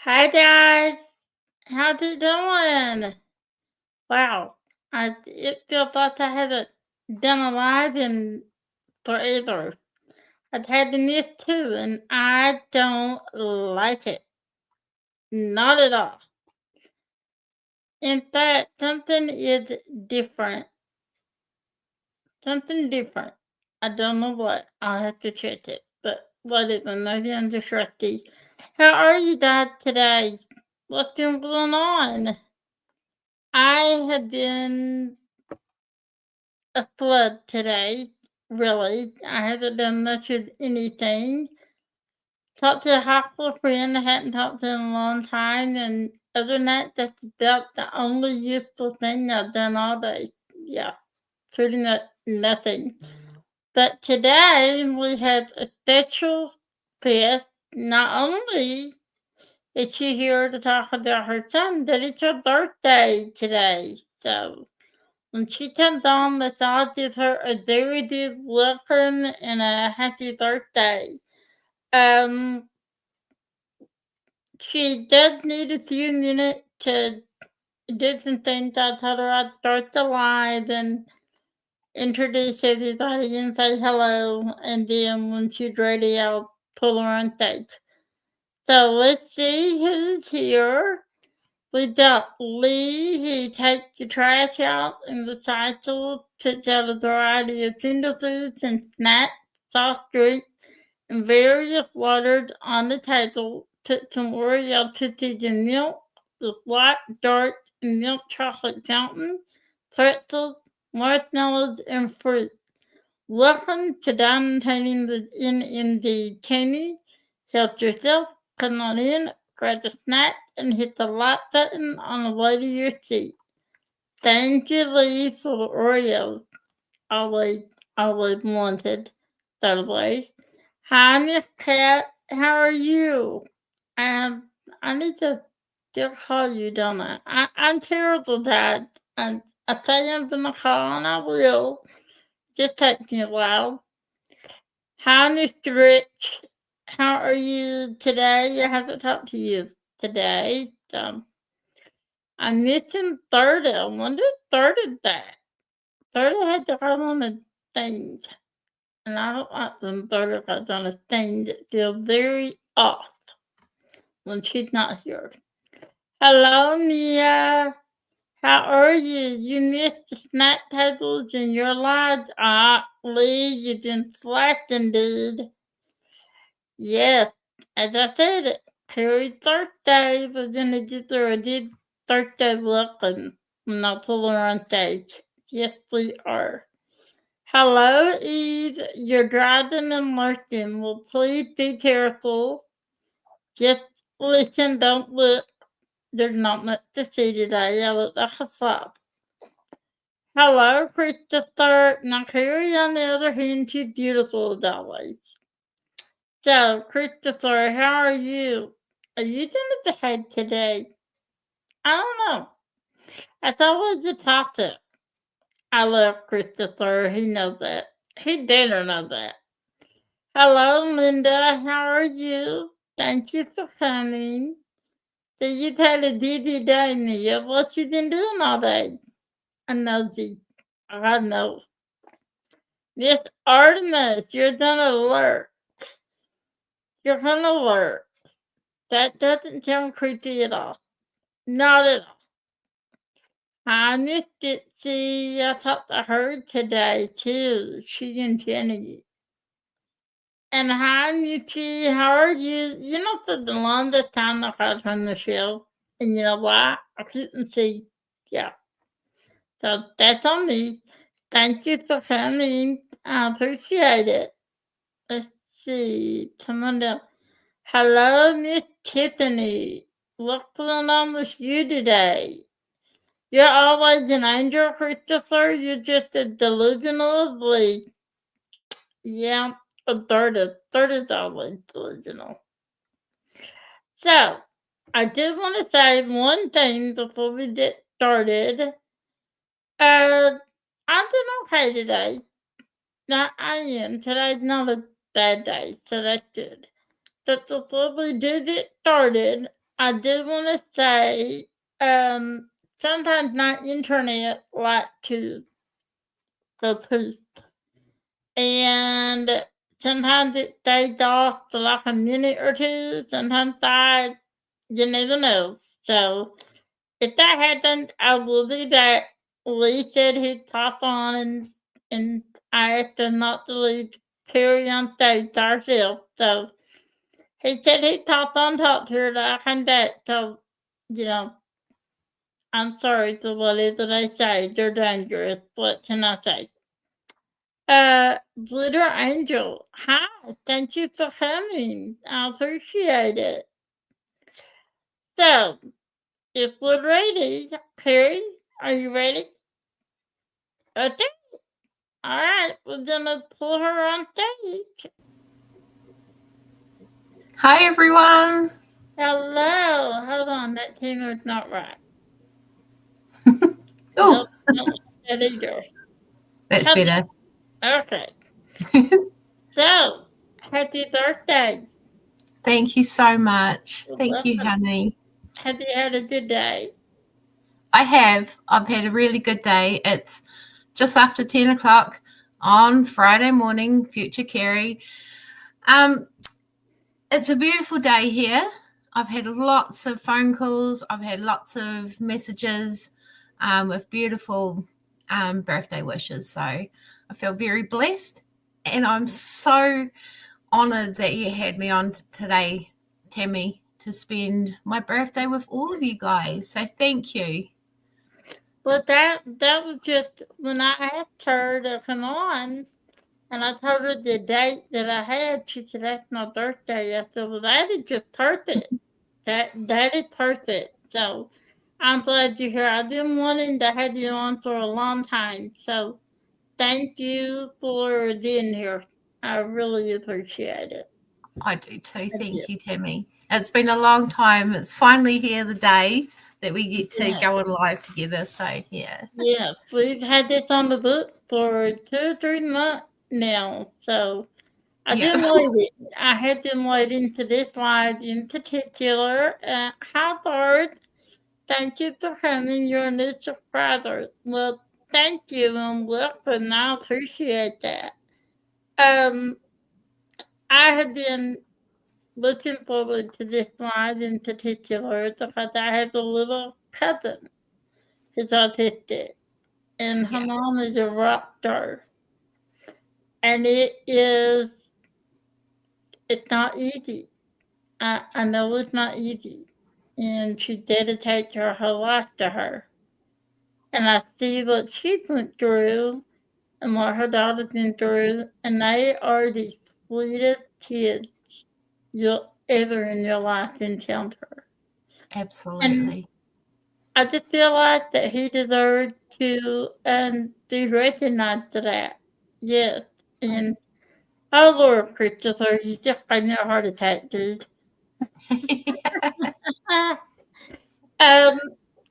Hi guys, how's it doing? Wow, it feels like I haven't done a live in forever. I've had to miss too, and I don't like it. Not at all. In fact, something is different. Something different. I don't know what. I'll have to check it. But whatever, maybe I'm just rusty. How are you guys today? What's been going on? I have been a flood today, really. I haven't done much of anything. Talked to a hospital friend I hadn't talked to in a long time, and other than that, that's about the only useful thing I've done all day. Yeah, pretty much nothing. But today we had a special guest. Not only is she here to talk about her son, but it's her birthday today. So when she comes on, let's all give her a very big welcome and a happy birthday. Um, she does need a few minutes to do some things. I told her I'd start the live and introduce everybody and say hello, and then when she's ready, I'll pull her on stage. So let's see who's here. We got Lee. He takes the trash out and recycles, puts out a variety of finger foods and snacks, soft drinks, and various waters on the table. Put some Oreo cookies and milk, the white dark and milk chocolate fountain, pretzels, marshmallows, and fruit. Welcome to Diamond Painting the NND Kenny. Help yourself, come on in, grab a snack, and hit the like button on the way to your seat. Thank you, Lee, for the Oreos. Always, always wanted, by the way. Hi, Miss Cat. How are you? I need to still call you, don't I'm terrible, Dad. I say I'm gonna call, and I will. Just takes me a while. Hi, Mr. Rich. How are you today? I haven't talked to you today. I'm missing 30. I wonder if 30 that. 30 had to come on a thing. And I don't like them 30 goes on a thing that feels very off when she's not here. Hello, Mia. How are you? You missed the snack tables in your lives. Lee, you've been slacking, dude. Yes, as I said, Kerri's birthday. We're gonna do her a big birthday welcome when I pull her on stage. Yes, we are. Hello, Eve. You're driving and lurking. Well, please be careful. Just listen, don't look. There's not much to see today. I look like a flop. Hello, Christopher. Now, Kerri, on the other hand, she's beautiful as always. So, Christopher, how are you? Are you gonna behave today? I don't know. That's always the topic. I love Christopher. He knows that. He better know that. Hello, Linda. How are you? Thank you for coming. So you've had a busy day, Mia. What you been doing all day? I know, I know. Miss Artemis, you're gonna lurk. You're gonna lurk. That doesn't sound creepy at all. Not at all. I missed it. See, I talked to her today too. She and Jenny. And hi, Michi. How are you? You know, for the longest time I got on the show. And you know why? I couldn't see. Yeah. So that's on me. Thank you for coming. I appreciate it. Let's see. Come on down. Hello, Miss Tiffany. What's going on with you today? You're always an angel, Christopher. You're just a delusional ugly. Yeah, a third is always delusional. So, I did want to say one thing before we get started. I'm doing okay today. Now, I am. Today's not a bad day, so that's good. But before we do get started, I do want to say, sometimes my internet like to go poop, and sometimes it stays off for like a minute or two. Sometimes you never know. So if that happens, I will do that. Lee said he'd pop on, and I asked him not to leave Kerri on stage ourselves. So he said he'd pop on, talk to her, like and that. So, you know, I'm sorry for what is it I say. They're dangerous. What can I say? Glitter Angel, hi. Thank you for coming. I appreciate it. So, if we're ready, Kerri, are you ready? Okay. All right, we're gonna pull her on stage. Hi, everyone. Hello. Hold on, that tuner's not right. Oh, Nope, not like that either. that's Hello. better. Okay. So, happy birthday. Thank you so much. You're Thank you, welcome. honey. Have you had a good day? I have. I've had a really good day. It's just after 10 o'clock on Friday morning, future Kerri. Um, it's a beautiful day here. I've had lots of phone calls. I've had lots of messages with beautiful birthday wishes. So I feel very blessed, and I'm so honoured that you had me on today, Tammy, to spend my birthday with all of you guys. So thank you. Well, that was just when I asked her to come on, and I told her the date that I had. She said that's my birthday. I said, well, that is just perfect. That is perfect. So I'm glad you're here. I've been wanting to have you on for a long time. So thank you for being here. I really appreciate it. I do too. I do. Thank you, Tammy. It's been a long time. It's finally here the day that we get to Yeah. go on live together. So, yeah. Yeah. We've had this on the book for 2 or 3 months now. So I Yeah. didn't wait it. I had been waiting to this live in particular. Hi, Bart. Thank you for coming. You're a new subscriber. Well, thank you and welcome. I appreciate that. Um, I have been looking forward to this live in particular because I have a little cousin who's autistic, and her Yeah. mom is a rock star, and it's not easy. I know it's not easy, and she dedicates her whole life to her, and I see what she went through and what her daughter's been through, and they are the sweetest kids you'll ever in your life encounter. And Absolutely. I just feel like that he deserved to be recognized for that. Yes. And oh Lord, Christopher, you just gave me a heart attack, dude. um,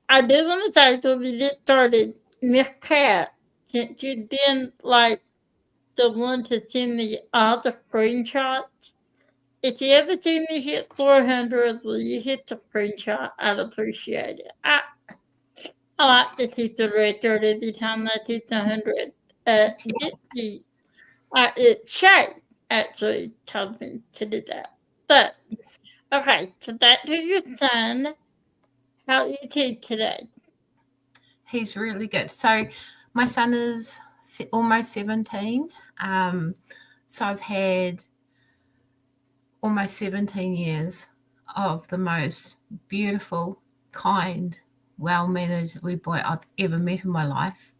I do want to say before we get started, Miss Cat, since you didn't like the one to send me all the screenshots, if you ever see me hit 400, will you hit the screenshot? I'd appreciate it. I like to keep the record every time I hit 100. Dipsy, Shay actually told me to do that. But, okay, so back to your son. How you keep today? He's really good. So, my son is almost 17. So, I've had almost 17 years of the most beautiful, kind, well-mannered wee boy I've ever met in my life.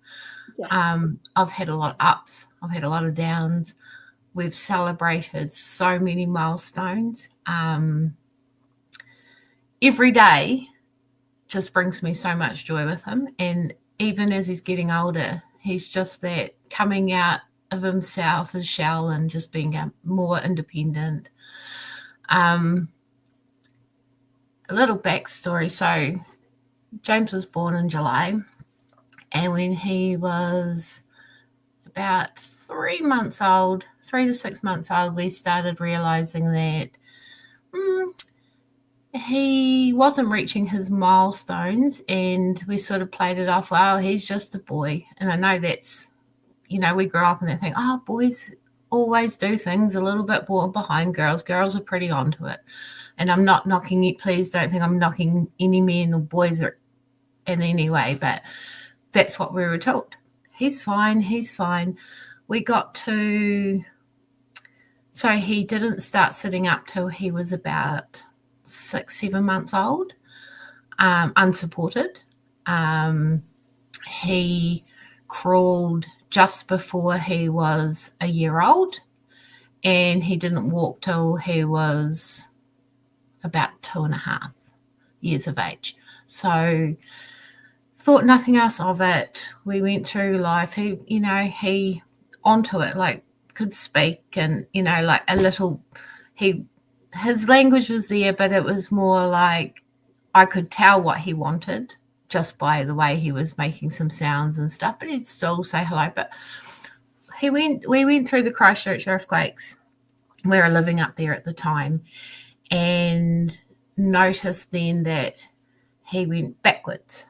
Yeah. I've had a lot of ups, I've had a lot of downs. We've celebrated so many milestones. Every day just brings me so much joy with him. And even as he's getting older, he's just that coming out of himself, his shell, and just being more independent. A little backstory. So, James was born in July, and when he was about 3 months old, 3 to 6 months old, we started realizing that he wasn't reaching his milestones, and we sort of played it off, well, he's just a boy. And I know that's, we grew up and they think, oh, boys always do things a little bit more behind girls. Girls are pretty onto it. And I'm not knocking it. Please don't think I'm knocking any men or boys or in any way, but that's what we were told. He's fine. We got to, so he didn't start sitting up till he was about 6-7 months old, unsupported. He crawled just before he was a year old, and he didn't walk till he was about 2.5 years of age. So thought nothing else of it. We went through life. He onto it, like could speak, and like a little, his language was there, but it was more like I could tell what he wanted just by the way he was making some sounds and stuff, but he'd still say hello. But we went through the Christchurch earthquakes. We were living up there at the time, and noticed then that he went backwards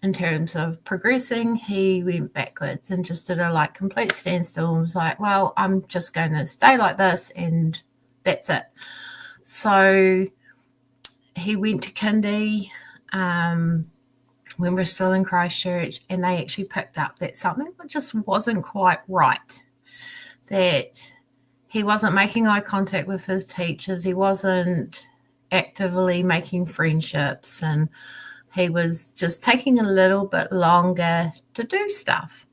in terms of progressing. He went backwards and just did a complete standstill and was like, well, I'm just going to stay like this and that's it. So he went to kindy when we're still in Christchurch, and they actually picked up that something just wasn't quite right, that he wasn't making eye contact with his teachers, he wasn't actively making friendships, and he was just taking a little bit longer to do stuff.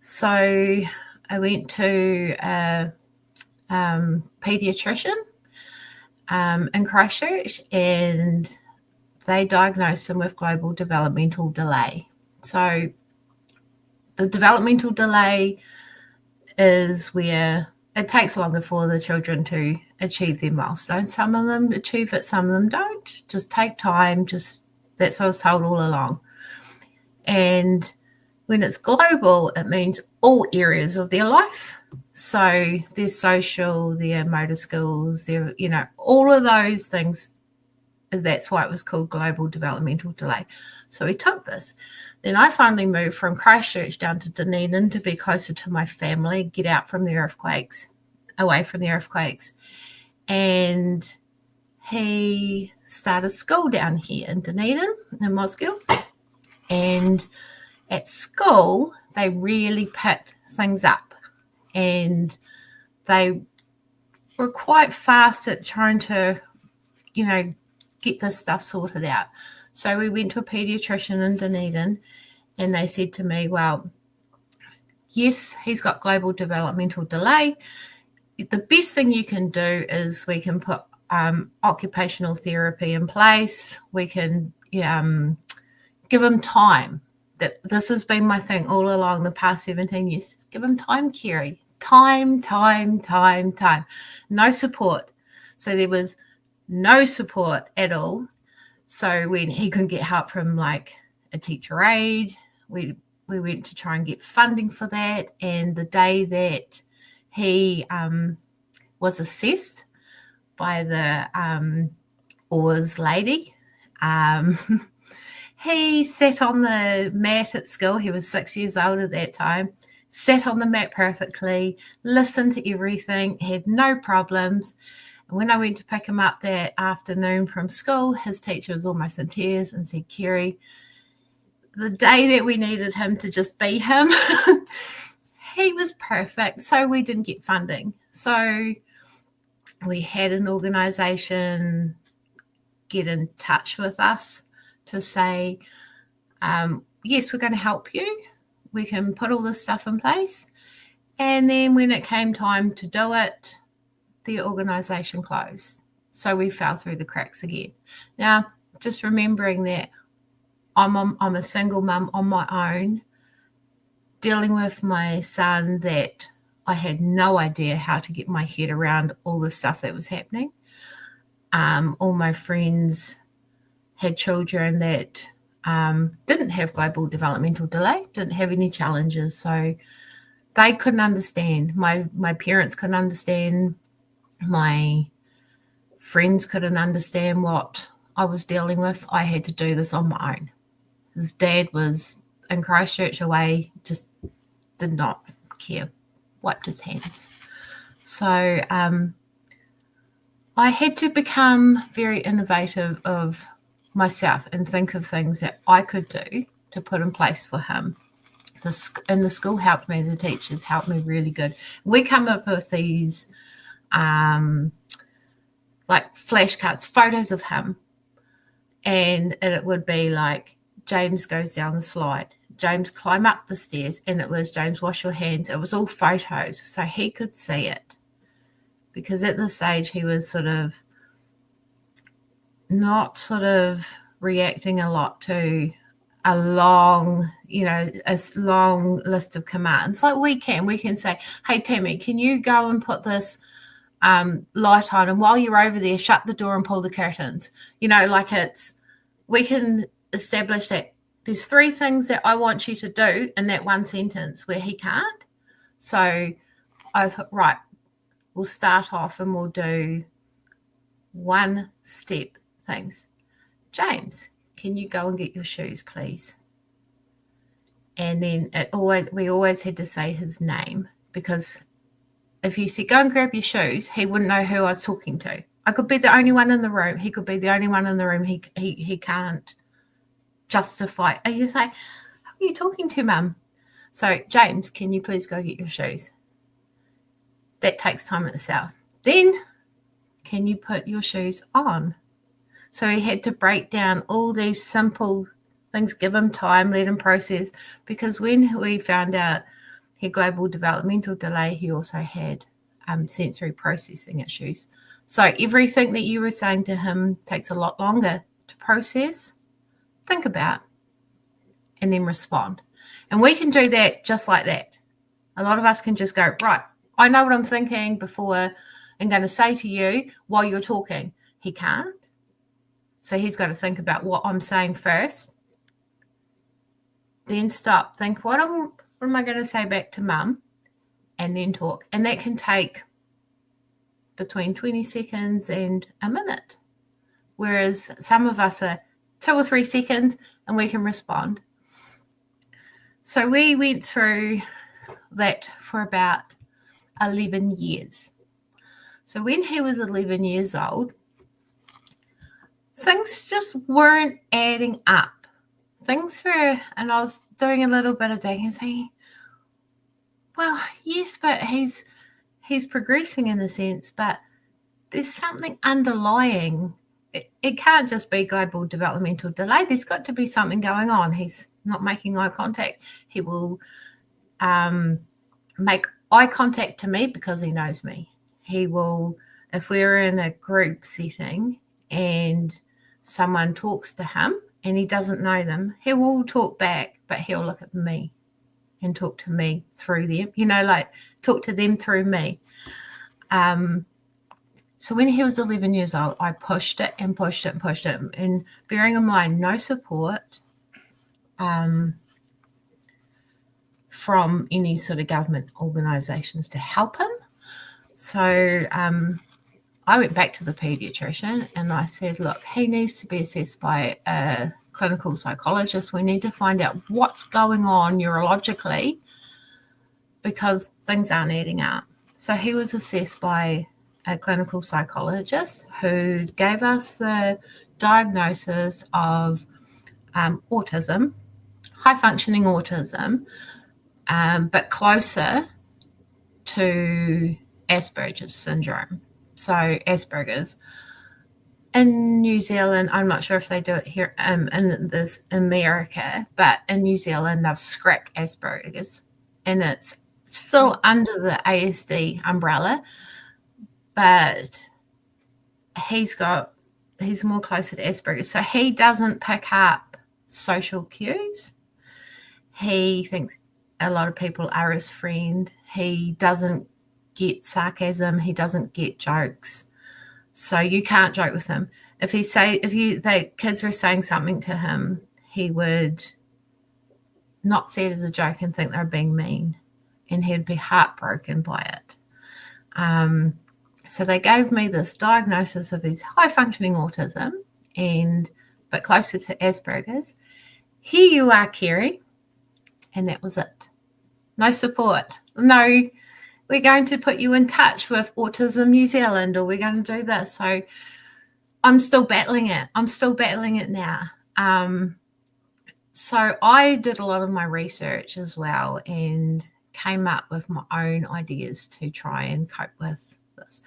So I went to a pediatrician in Christchurch, and they diagnosed him with global developmental delay. So the developmental delay is where it takes longer for the children to achieve their milestones. Some of them achieve it, some of them don't. Just take time. That's what I was told all along. And when it's global, it means all areas of their life. So their social, their motor skills, their, all of those things. That's why it was called global developmental delay. So we took this. Then I finally moved from Christchurch down to Dunedin to be closer to my family, get out from the earthquakes, away from the earthquakes. And he started school down here in Dunedin, in Mosgiel. And at school, they really picked things up. And they were quite fast at trying to, get this stuff sorted out. So we went to a pediatrician in Dunedin, and they said to me, well, yes, he's got global developmental delay. The best thing you can do is we can put occupational therapy in place. We can give him time. This has been my thing all along the past 17 years. Just give him time, Kerri. Time. No support. So there was no support at all. So when he couldn't get help from a teacher aide, we went to try and get funding for that. And the day that he was assessed by the Oars lady, he sat on the mat at school. He was 6 years old at that time, sat on the mat perfectly, listened to everything, had no problems. And when I went to pick him up that afternoon from school, his teacher was almost in tears and said, Kerri, the day that we needed him to just be him, he was perfect. So we didn't get funding. So we had an organisation get in touch with us to say, yes, we're going to help you. We can put all this stuff in place. And then when it came time to do it, the organisation closed. So we fell through the cracks again. Now, just remembering that I'm a single mum on my own, dealing with my son, that I had no idea how to get my head around all the stuff that was happening. All my friends had children that didn't have global developmental delay, didn't have any challenges. So they couldn't understand. My parents couldn't understand. My friends couldn't understand what I was dealing with. I had to do this on my own. His dad was in Christchurch away, just did not care, wiped his hands. So I had to become very innovative of myself and think of things that I could do to put in place for him. And the school helped me, the teachers helped me really good. We come up with these like flashcards, photos of him, and it would be like, James goes down the slide, James climb up the stairs, and it was James wash your hands. It was all photos so he could see it, because at this age he was sort of not reacting a lot to a long list of commands. Like we can say, hey Tammy, can you go and put this light on, and while you're over there shut the door and pull the curtains. We can establish that there's 3 things that I want you to do in that one sentence where he can't. So I thought, right, we'll start off and we'll do 1 step things. James, can you go and get your shoes, please? And then we always had to say his name, because if you said, go and grab your shoes, he wouldn't know who I was talking to. I could be the only one in the room. He could be the only one in the room. He can't justify. And you say, who are you talking to, Mum? So, James, can you please go get your shoes? That takes time itself. Then, can you put your shoes on? So he had to break down all these simple things, give him time, let him process, because when we found out he had global developmental delay, he also had sensory processing issues. So everything that you were saying to him takes a lot longer to process, think about, and then respond. And we can do that just like that. A lot of us can just go, right, I know what I'm thinking before I'm going to say to you while you're talking. He can't. So he's got to think about what I'm saying first. Then stop, think, what am I going to say back to Mum? And then talk. And that can take between 20 seconds and a minute. Whereas some of us are 2 or 3 seconds and we can respond. So we went through that for about 11 years. So when he was 11 years old, things just weren't adding up. Things were, and I was doing a little bit of digging and saying, well, yes, but he's progressing in a sense, but there's something underlying. It can't just be global developmental delay. There's got to be something going on. He's not making eye contact. He will make eye contact to me because he knows me. He will, if we're in a group setting and someone talks to him and he doesn't know them, he will talk back, but he'll look at me and talk to me through them, talk to them through me. So when he was 11 years old, I pushed it and pushed it and pushed it. And bearing in mind, no support from any sort of government organisations to help him. So I went back to the paediatrician and I said, look, he needs to be assessed by a clinical psychologist. We need to find out what's going on neurologically because things aren't adding up. So he was assessed by a clinical psychologist who gave us the diagnosis of autism, high-functioning autism, but closer to Asperger's syndrome. So Asperger's. In New Zealand, I'm not sure if they do it here in America, but in New Zealand, they've scrapped Asperger's, and it's still under the ASD umbrella, but he's more closer to Asperger's. So he doesn't pick up social cues. He thinks a lot of people are his friend. He doesn't get sarcasm. He doesn't get jokes. So you can't joke with him. If the kids were saying something to him, he would not see it as a joke and think they're being mean, and he'd be heartbroken by it. So they gave me this diagnosis of his high-functioning autism but closer to Asperger's. Here you are, Kerri. And that was it. No support. No, we're going to put you in touch with Autism New Zealand, or we're going to do this. So I'm still battling it. I'm still battling it now. So I did a lot of my research as well and came up with my own ideas to try and cope with this.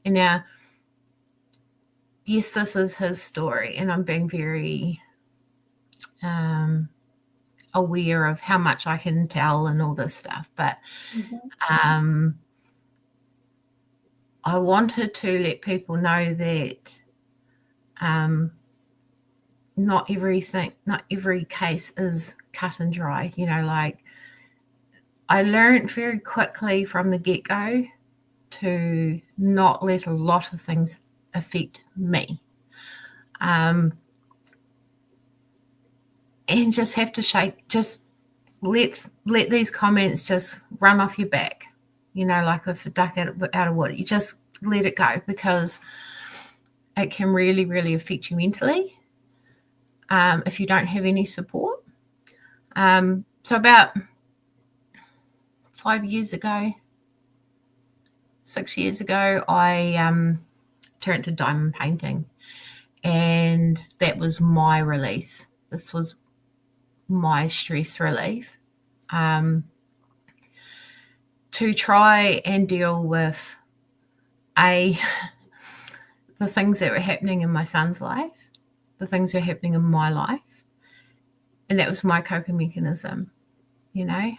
And now, yes, this is his story, and I'm being very aware of how much I can tell and all this stuff. But I wanted to let people know that not every case is cut and dry. You know, like I learned very quickly from the get-go to not let a lot of things affect me. And just have to just let these comments just run off your back. You know, like if a duck out of water, you just let it go, because it can really, really affect you mentally if you don't have any support. So about 6 years ago, I turned to diamond painting, and that was my release. This was my stress relief, to try and deal with the things that were happening in my son's life, the things that were happening in my life, and that was my coping mechanism. You know,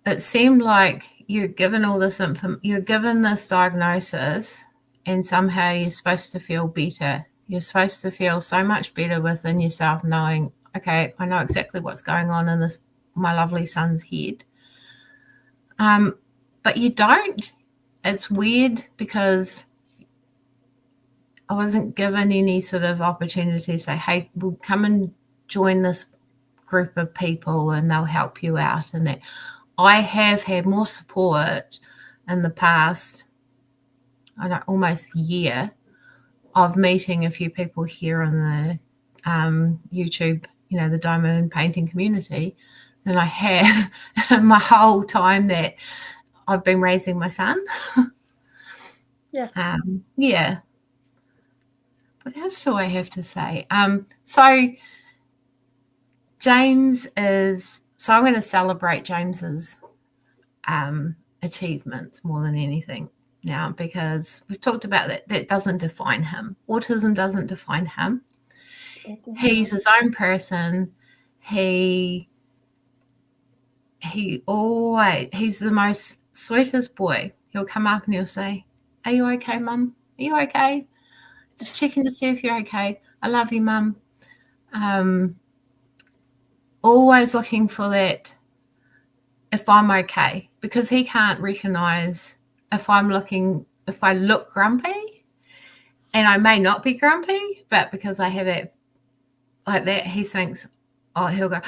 it seemed like you're given all this you're given this diagnosis, and somehow you're supposed to feel better. You're supposed to feel so much better within yourself, knowing, okay, I know exactly what's going on in my lovely son's head. But you don't. It's weird, because I wasn't given any sort of opportunity to say, hey, we'll come and join this group of people and they'll help you out. And that I have had more support in the past, almost year, of meeting a few people here on the YouTube, you know, the diamond painting community, than I have my whole time that I've been raising my son. Yeah. Yeah. What else do I have to say? So James so I'm going to celebrate James's achievements more than anything now, because we've talked about that doesn't define him. Autism doesn't define him. He's his own person. He's the most sweetest boy. He'll come up and he'll say, "Are you okay, Mum? Are you okay? Just checking to see if you're okay. I love you, Mum." Always looking for that, if I'm okay, because he can't recognize if I look grumpy, and I may not be grumpy, but because I have it like that, he thinks, he'll go,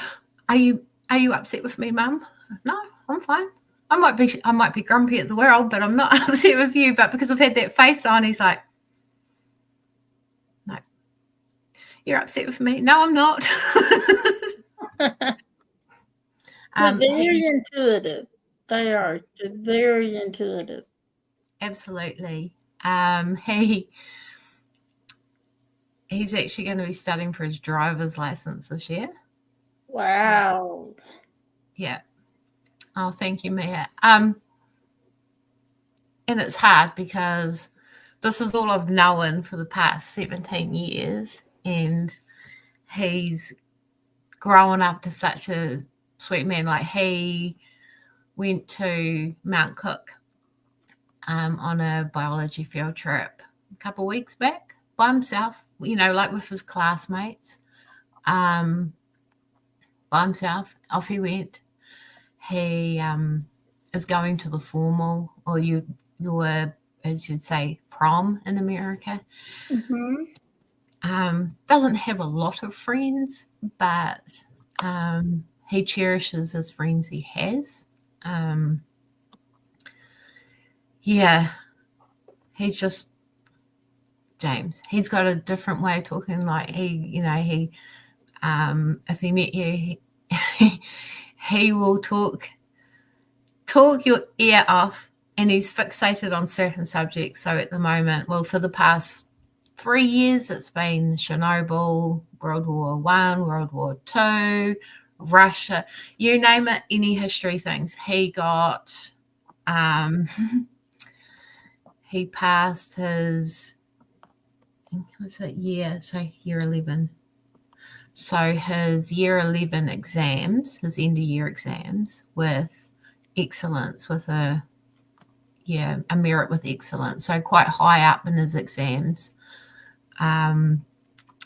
are you upset with me, Mum? No, I'm fine. I might be grumpy at the world, but I'm not upset with you. But because I've had that face on, he's like, no, you're upset with me. No, I'm not. They're very intuitive. They are. They're very intuitive. Absolutely. He's actually going to be studying for his driver's license this year. Wow. Yeah. Oh, thank you, Mia. And it's hard, because this is all I've known for the past 17 years, and he's grown up to such a sweet man. Like, he went to Mount Cook on a biology field trip a couple of weeks back by himself, you know, like with his classmates. By himself, off he went. He is going to the formal, or your, as you'd say, prom in America. Doesn't have a lot of friends, but he cherishes his friends he has. Yeah, he's just James. He's got a different way of talking. Like he if he met you, he will talk your ear off, and he's fixated on certain subjects. So at the moment, well, for the past 3 years, it's been Chernobyl, World War I, World War II, Russia, you name it, any history things. He got, he passed his, what's it, year 11. So his year 11 exams, his end of year exams with excellence, with a merit with excellence. So quite high up in his exams.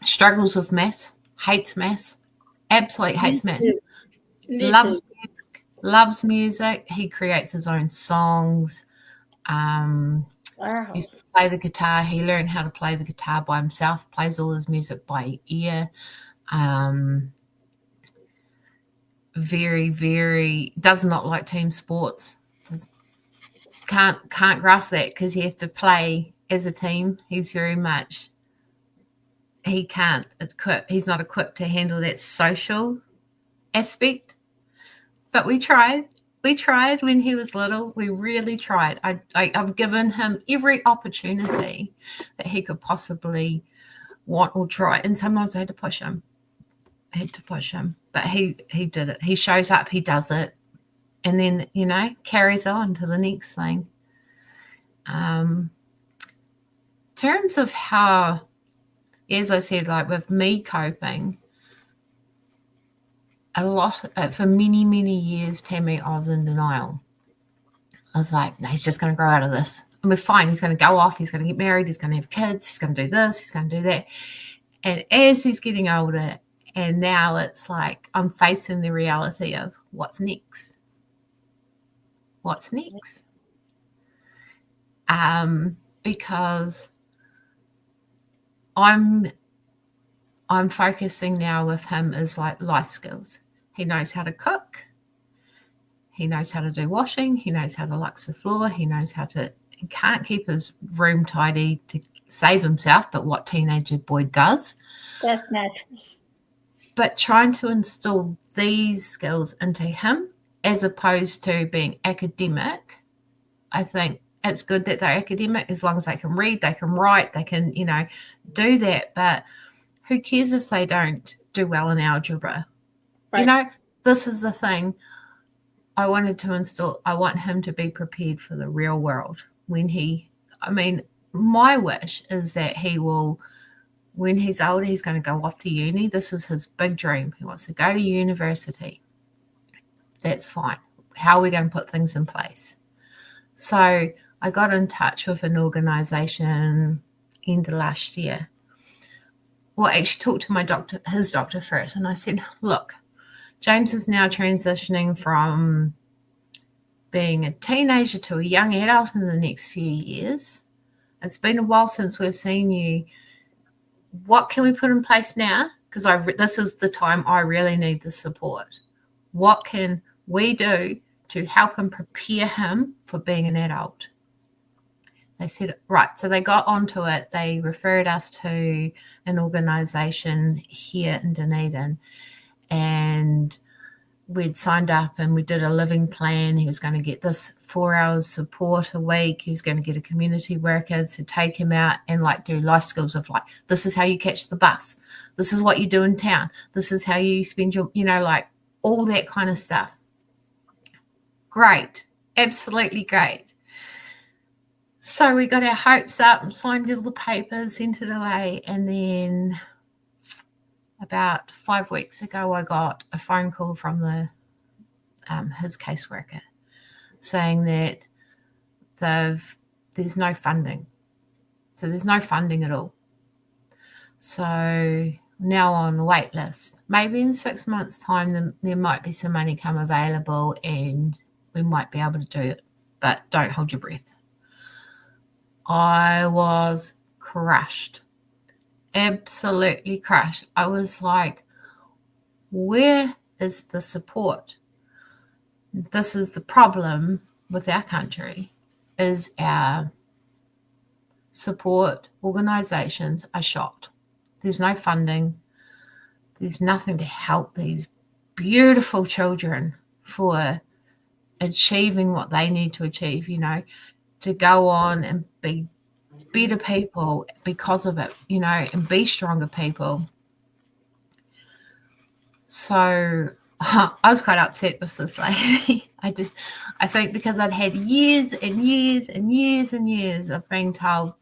Struggles with maths, hates maths, absolutely hates maths. Loves music. He creates his own songs. Wow. He used to play the guitar. He learned how to play the guitar by himself, plays all his music by ear. Very, very does not like team sports. Can't grasp that, because you have to play as a team. He's very much, he can't equip, he's not equipped to handle that social aspect. But we tried when he was little. We really tried. I've given him every opportunity that he could possibly want or try, and sometimes I had to push him. But he did it. He shows up, he does it, and then carries on to the next thing. Terms of how, as I said, like with me coping, a lot for many years, Tammy, I was in denial. I was like, no, he's just going to grow out of this, and we're fine. He's going to go off, he's going to get married, he's going to have kids, he's going to do this, he's going to do that. And as he's getting older, and now it's like I'm facing the reality of what's next. Because I'm focusing now with him as like life skills. He knows how to cook. He knows how to do washing. He knows how to lux the floor. He can't keep his room tidy to save himself, but what teenager boy does? That's natural. But trying to instill these skills into him as opposed to being academic, I think it's good that they're academic as long as they can read, they can write, they can, do that. But who cares if they don't do well in algebra? Right. This is the thing I wanted to instill. I want him to be prepared for the real world my wish is that he will, when he's older, he's going to go off to uni. This is his big dream. He wants to go to university. That's fine. How are we going to put things in place? So I got in touch with an organisation end of last year. Well, I actually talked to his doctor first, and I said, look, James is now transitioning from being a teenager to a young adult in the next few years. It's been a while since we've seen you. What can we put in place now? Because this is the time I really need the support. What can we do to help him prepare him for being an adult? They said, right. So they got onto it. They referred us to an organisation here in Dunedin, and we'd signed up and we did a living plan. He was going to get this 4 hours support a week. He was going to get a community worker to take him out and do life skills of this is how you catch the bus. This is what you do in town. This is how you spend your, all that kind of stuff. Great. Absolutely great. So we got our hopes up and signed all the papers, sent it away. And then about 5 weeks ago, I got a phone call from his caseworker saying that there's no funding. So there's no funding at all. So now on the wait list. Maybe in 6 months' time, there might be some money come available and we might be able to do it. But don't hold your breath. I was crushed. Absolutely crushed. I was like, where is the support? This is the problem with our country, is our support organisations are shot. There's no funding. There's nothing to help these beautiful children for achieving what they need to achieve, to go on and be better people because of it, and be stronger people. So I was quite upset with this lady. I think because I'd had years and years and years and years of being told,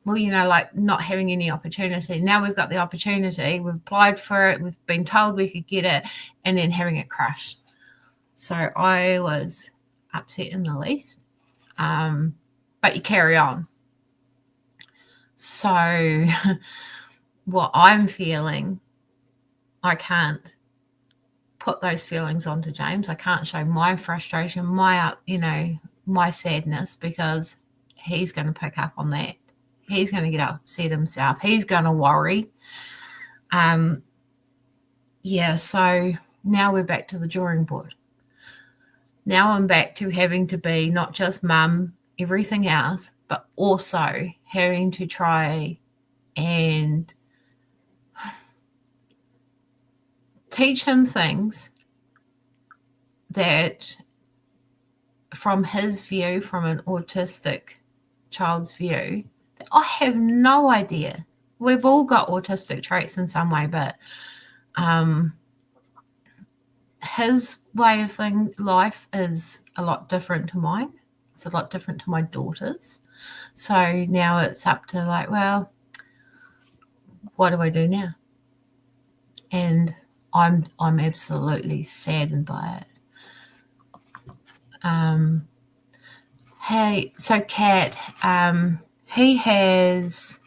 well, like not having any opportunity. Now we've got the opportunity. We've applied for it. We've been told we could get it, and then having it crash. So I was upset in the least. But you carry on. So what I'm feeling, I can't put those feelings onto James. I can't show my frustration, my sadness, because he's going to pick up on that. He's going to get upset himself. He's going to worry. So now we're back to the drawing board. Now I'm back to having to be not just mum, everything else, but also having to try and teach him things that, from his view, from an autistic child's view, that I have no idea. We've all got autistic traits in some way, but his way of life is a lot different to mine. It's a lot different to my daughter's. So now it's up to well, what do I do now? And I'm absolutely saddened by it. Hey, so Kat, he has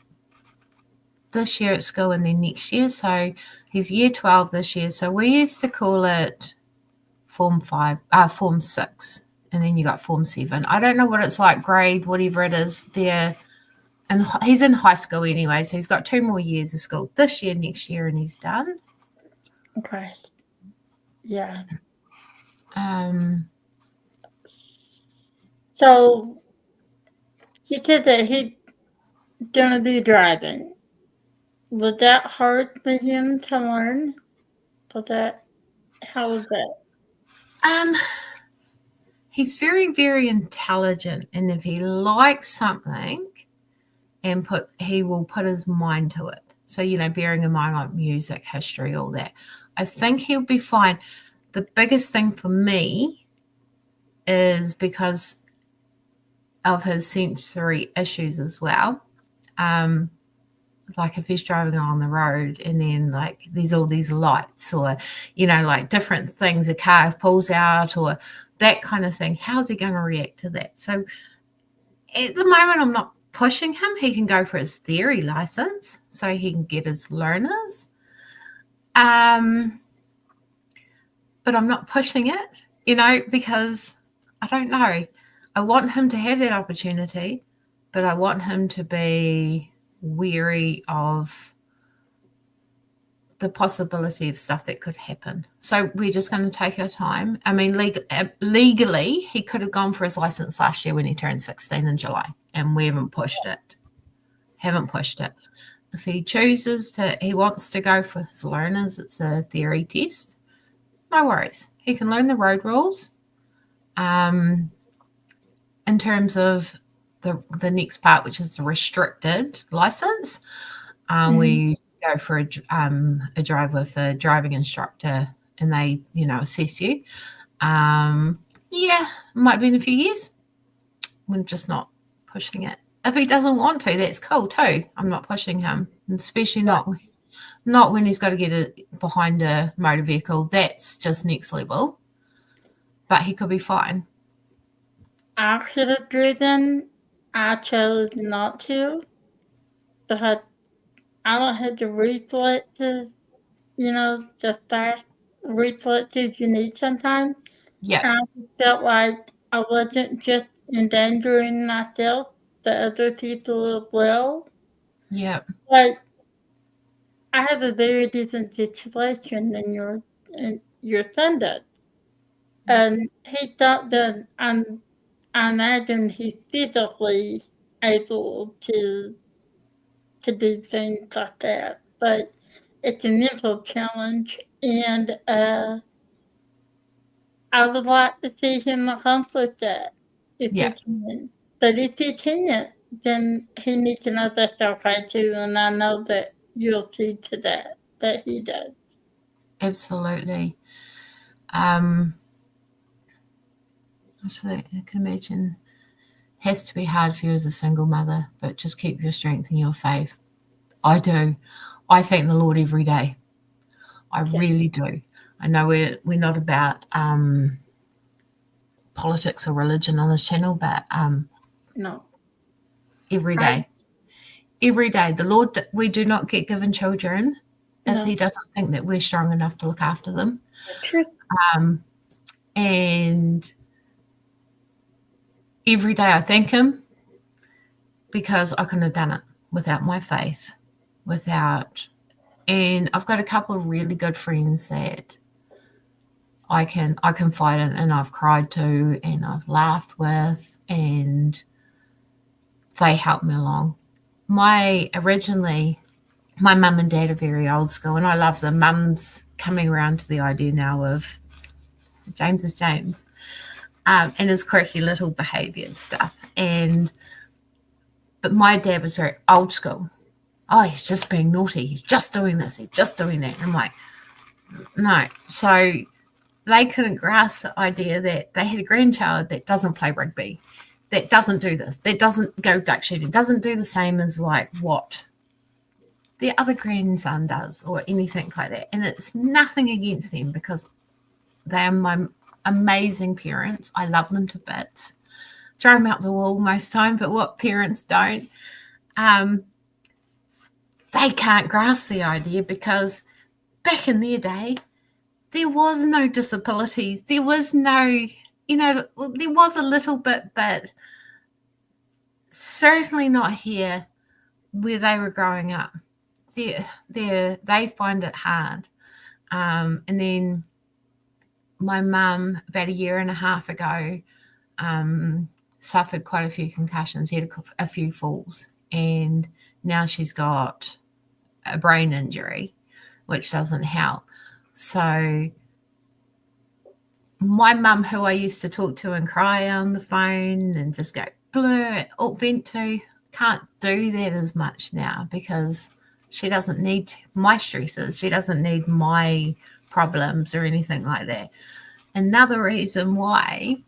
this year at school and then next year. So he's year 12 this year. So we used to call it Form 6, and then you got Form 7. I don't know what it's like, grade, whatever it is there. And he's in high school anyway, so he's got 2 more years of school. This year, next year, and he's done. Okay. Yeah. So he said that he's gonna be driving. Was that hard for him to learn? How was that? He's very, very intelligent, and if he likes something, he will put his mind to it. So, bearing in mind like music, history, all that, I think he'll be fine. The biggest thing for me is because of his sensory issues as well. Like if he's driving along the road and then there's all these lights or, different things, a car pulls out or that kind of thing, how's he going to react to that? So at the moment, I'm not pushing him. He can go for his theory license so he can get his learners. But I'm not pushing it, because I don't know. I want him to have that opportunity, but I want him to be wary of the possibility of stuff that could happen. So we're just going to take our time. I mean, legally, he could have gone for his license last year when he turned 16 in July, and we haven't pushed it. If he chooses he wants to go for his learners, it's a theory test, no worries. He can learn the road rules. In terms of the next part, which is the restricted license, we go for a drive with a driving instructor, and they, assess you. It might be in a few years. We're just not pushing it. If he doesn't want to, that's cool too. I'm not pushing him, especially not when he's got to get it behind a motor vehicle. That's just next level. But he could be fine. I could have driven. I chose not to because I don't have the reflexes, the fast reflexes you need sometimes. Yeah. And I felt like I wasn't just endangering myself, the other people as well. Yeah. Like, I have a very different situation than your son does. And he thought that I'm I imagine he's physically able to do things like that, but it's a mental challenge, and I would like to see him accomplish that if he Yeah, can. But if he can't, then he needs to know that's okay too, and I know that you'll see to that he does. absolutely. So I can imagine has to be hard for you as a single mother, but just keep your strength and your faith. I do. I thank the Lord every day. I really do. I know we're not about politics or religion on this channel, but No. every day, the Lord, we do not get given children if No. He doesn't think that we're strong enough to look after them. True. And every day I thank Him because I couldn't have done it without my faith, and I've got a couple of really good friends that I can confide in, and I've cried to, and I've laughed with, and they help me along. Originally, my mum and dad are very old school, and I love them. Mum's coming around to the idea now of James is James, and his quirky little behaviour and stuff. But my dad was very old school. Oh, he's just being naughty. He's just doing this. He's just doing that. And I'm like, no. So they couldn't grasp the idea that they had a grandchild that doesn't play rugby, that doesn't do this, that doesn't go duck shooting, doesn't do the same as like what their other grandson does or anything like that. And it's nothing against them because they are my amazing parents. I love them to bits. Throw them out the wall most time, but what parents don't? They can't grasp the idea because back in their day, there was no disabilities. There was no, there was a little bit, but certainly not here where they were growing up. They find it hard. And then my mum, about a year and a half ago, suffered quite a few concussions. She had a few falls, and now she's got a brain injury, which doesn't help. So my mum, who I used to talk to and cry on the phone and just go blur, or vent to, can't do that as much now because she doesn't need my stresses. She doesn't need my problems or anything like that. Another reason why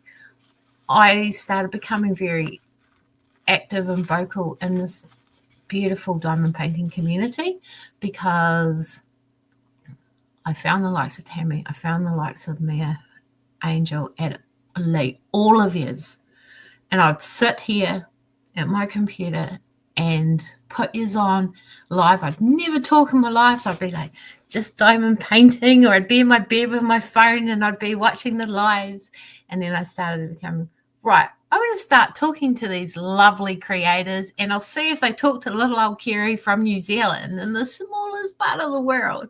I started becoming very active and vocal in this beautiful diamond painting community, because I found the likes of Tammy, I found the likes of Mia, Angel, at Lee, all of yous, and I'd sit here at my computer and put yous on live. I'd never talk in my life, so I'd be like just diamond painting, or I'd be in my bed with my phone and I'd be watching the lives. And then I started to become, right, I'm going to start talking to these lovely creators, and I'll see if they talk to little old Kerri from New Zealand in the smallest part of the world.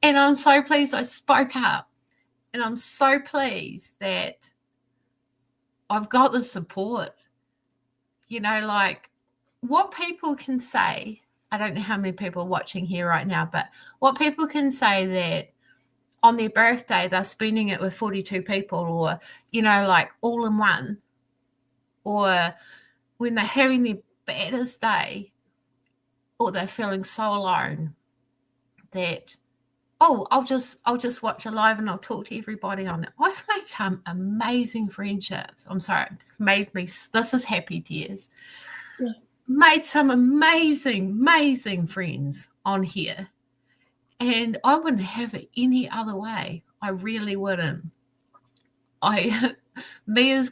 And I'm so pleased I spoke up, and I'm so pleased that I've got the support. Like what people can say, I don't know how many people are watching here right now, but what people can say that on their birthday they're spending it with 42 people, or, like all in one, or when they're having their baddest day, or they're feeling so alone that, oh, I'll just watch a live and I'll talk to everybody on it. I've made some amazing friendships. I'm sorry, it's made me, this is happy tears. Yeah. Made some amazing friends on here. And I wouldn't have it any other way. I really wouldn't. Mia was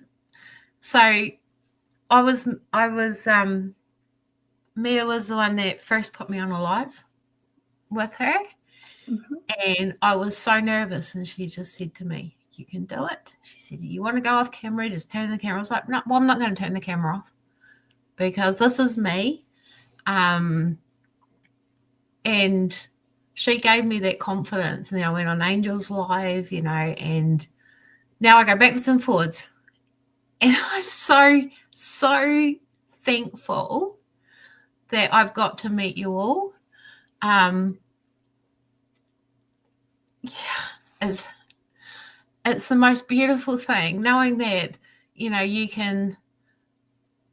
the one that first put me on a live with her. Mm-hmm. And I was so nervous, and she just said to me, you can do it. She said, you want to go off camera, just turn the camera. I was like, no, well, I'm not going to turn the camera off because this is me. And she gave me that confidence. And then I went on Angel's Live, and now I go backwards and forwards And I'm so thankful that I've got to meet you all. Yeah, it's the most beautiful thing knowing that,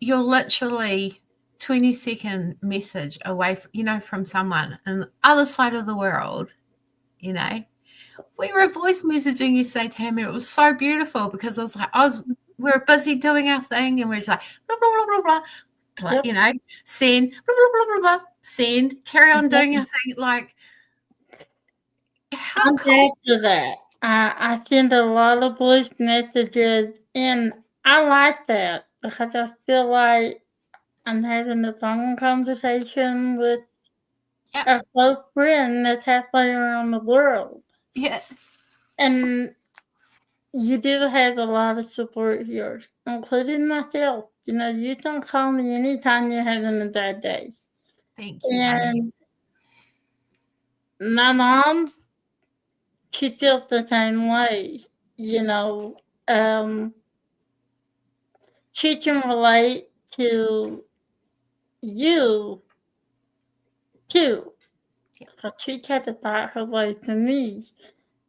you're literally 20-second message away from someone on the other side of the world. We were voice messaging yesterday, Tammy. It was so beautiful because we were busy doing our thing, and we were just like blah blah blah blah blah, Yep. send blah blah blah blah blah, send, carry on doing our thing. Like, how I'm cool! back to that. I send a lot of voice messages, and I like that because I feel like I'm having a phone conversation with Yep. a close friend that's halfway around the world. Yeah. And you do have a lot of support here, including myself. You can call me anytime you're having a bad day. Thank you, honey. And my mom, she feels the same way. You know, um, she can relate to you too. So she testified her way to me.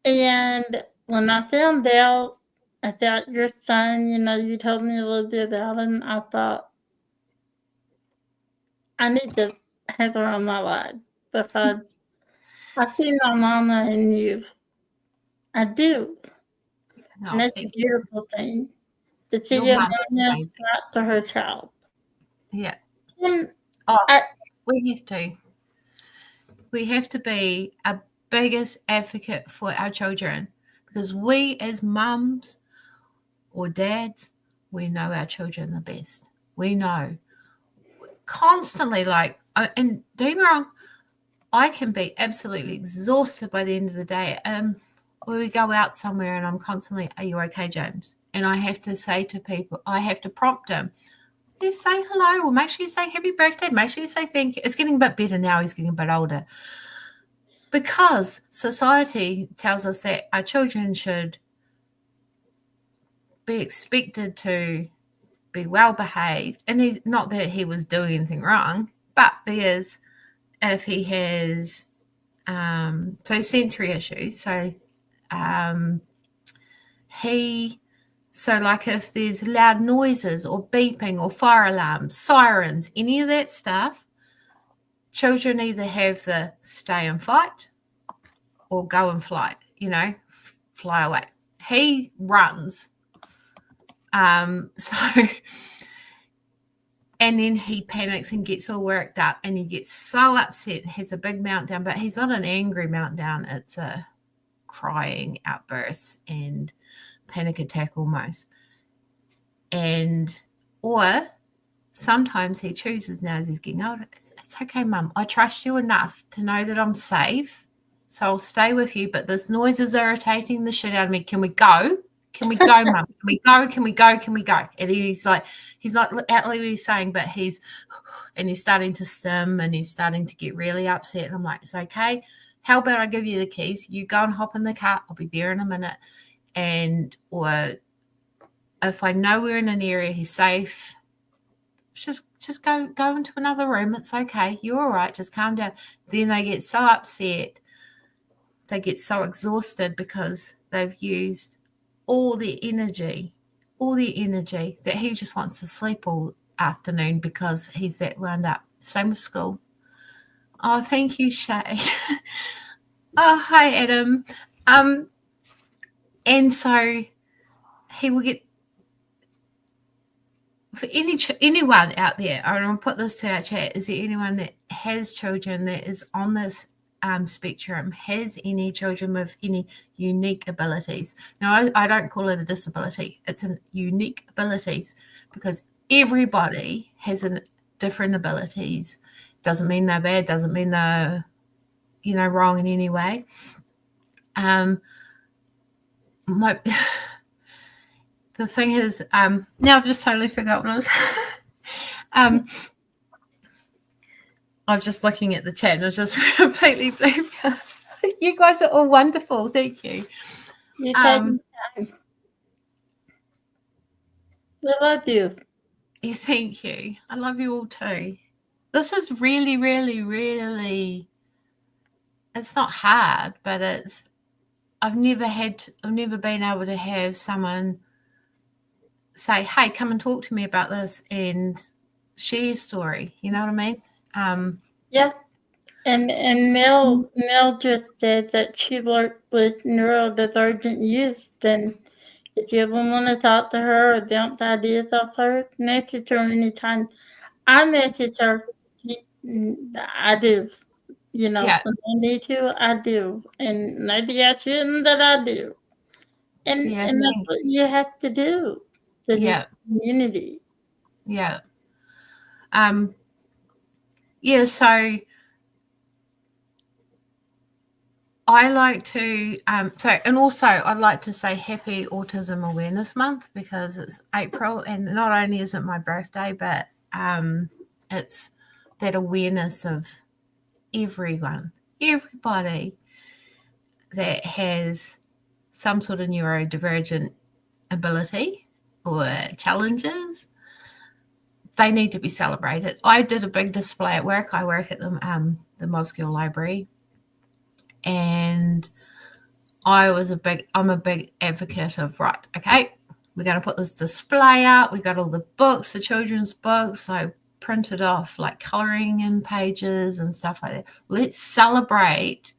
And when I found out about your son, you told me a little bit about him, I thought, I need to have her on my life because I see my mama in you. I do. And No, that's a thank you. beautiful thing to Your see a mum is mama amazing. back to her child. Yeah. And Oh, I, we have to. We have to be our biggest advocate for our children, because we as mums or dads, we know our children the best. We know constantly, and don't get me wrong, I can be absolutely exhausted by the end of the day. When we go out somewhere and I'm constantly, "Are you okay, James?" And I have to say to people, I have to prompt them, "Yes, say hello, or make sure you say happy birthday, make sure you say thank you." It's getting a bit better now, he's getting a bit older. Because society tells us that our children should be expected to be well behaved, and he's not that he was doing anything wrong, but because if he has sensory issues, like if there's loud noises or beeping or fire alarms, sirens, any of that stuff, children either have the stay and fight or go and flight, fly away. He runs. And then he panics and gets all worked up, and he gets so upset, has a big meltdown, but he's not an angry meltdown. It's a crying outburst and panic attack almost. Or sometimes he chooses, now as he's getting older, it's okay, Mum, I trust you enough to know that I'm safe, so I'll stay with you, but this noise is irritating the shit out of me. Can we go? Can we go, Mum? Can we go? Can we go? Can we go? And he's like, he's not outwardly saying, but he's starting to stim, and he's starting to get really upset. And I'm like, it's okay. How about I give you the keys? You go and hop in the car. I'll be there in a minute. Or if I know we're in an area he's safe, just go into another room. It's okay. You're all right. Just calm down. Then they get so upset. They get so exhausted because they've used all the energy that he just wants to sleep all afternoon because he's that wound up. Same with school. Oh, thank you, Shay. Oh, hi, Adam. And so he will get, for anyone out there, I want to put this to our chat, is there anyone that has children that is on this spectrum, has any children with any unique abilities? Now, I don't call it a disability. It's a unique abilities, because everybody has different abilities. Doesn't mean they're bad, doesn't mean they're, wrong in any way. The thing is, now I've just totally forgot what I was. I'm just looking at the chat and I was just completely blank. You guys are all wonderful. Thank you. You taking time. I love you. Yeah, thank you. I love you all too. This is really, really, really, it's not hard, but I've never been able to have someone say, hey, come and talk to me about this and share your story. You know what I mean? Yeah. And Mel just said that she worked with neurodivergent youth, and if you ever want to talk to her or bounce ideas off her, message her anytime. I message her. I do. Yeah, When I need to, I do. And maybe I shouldn't, but I do. And yeah, that's thanks. what you have to do to this Yeah, community. yeah. Yeah, so I like to, and also I'd like to say Happy Autism Awareness Month because it's April, and not only is it my birthday, but it's that awareness of everybody that has some sort of neurodivergent ability or challenges. They need to be celebrated. I did a big display at work. I work at the Mosgiel Library, and I'm a big advocate of, right, okay, we're going to put this display out. We got all the books, the children's books. I printed off like coloring in pages and stuff like that. Let's celebrate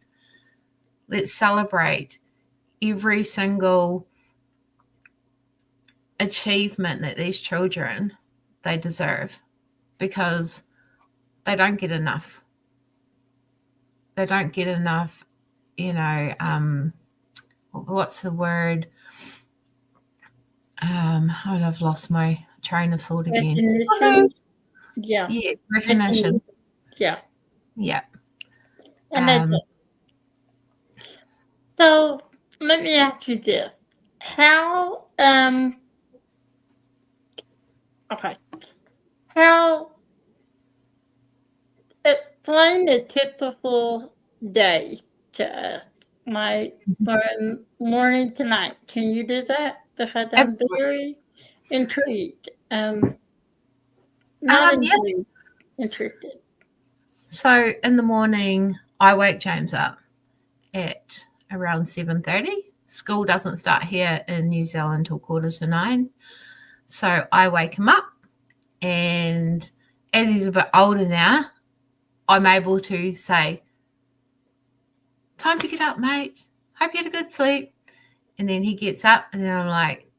every single achievement that these children, they deserve, because they don't get enough. They don't get enough, what's the word? I've lost my train of thought again. Recognition. Yeah. Yes, recognition. Yeah. Yeah. And that's it. So let me ask you this. How okay. How explain a typical day to us. From morning to night. Can you do that? Because I'm Absolutely. very intrigued. Not Yes. intrigued, interested. So in the morning, I wake James up at around 7:30. School doesn't start here in New Zealand until 8:45. So I wake him up, and as he's a bit older now, I'm able to say, time to get up, mate. Hope you had a good sleep. And then he gets up, and then I'm like,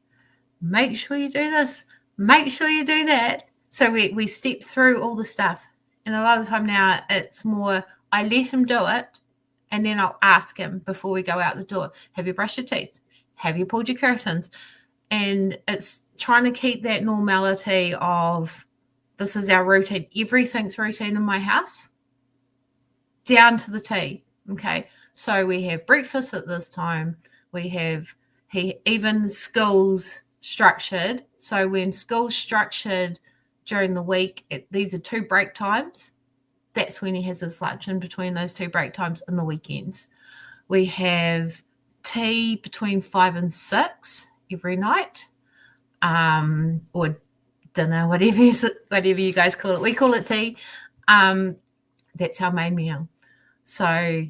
make sure you do this. Make sure you do that. So we step through all the stuff. And a lot of the time now, it's more, I let him do it, and then I'll ask him before we go out the door, have you brushed your teeth? Have you pulled your curtains? And it's trying to keep that normality of, this is our routine. Everything's routine in my house, down to the T. Okay. So we have breakfast at this time. Even school's structured. So when school's structured during the week, these are 2 break times. That's when he has his lunch in between those 2 break times in the weekends. We have tea between 5 and 6 every night, or dinner, whatever you guys call it. We call it tea. That's our main meal. So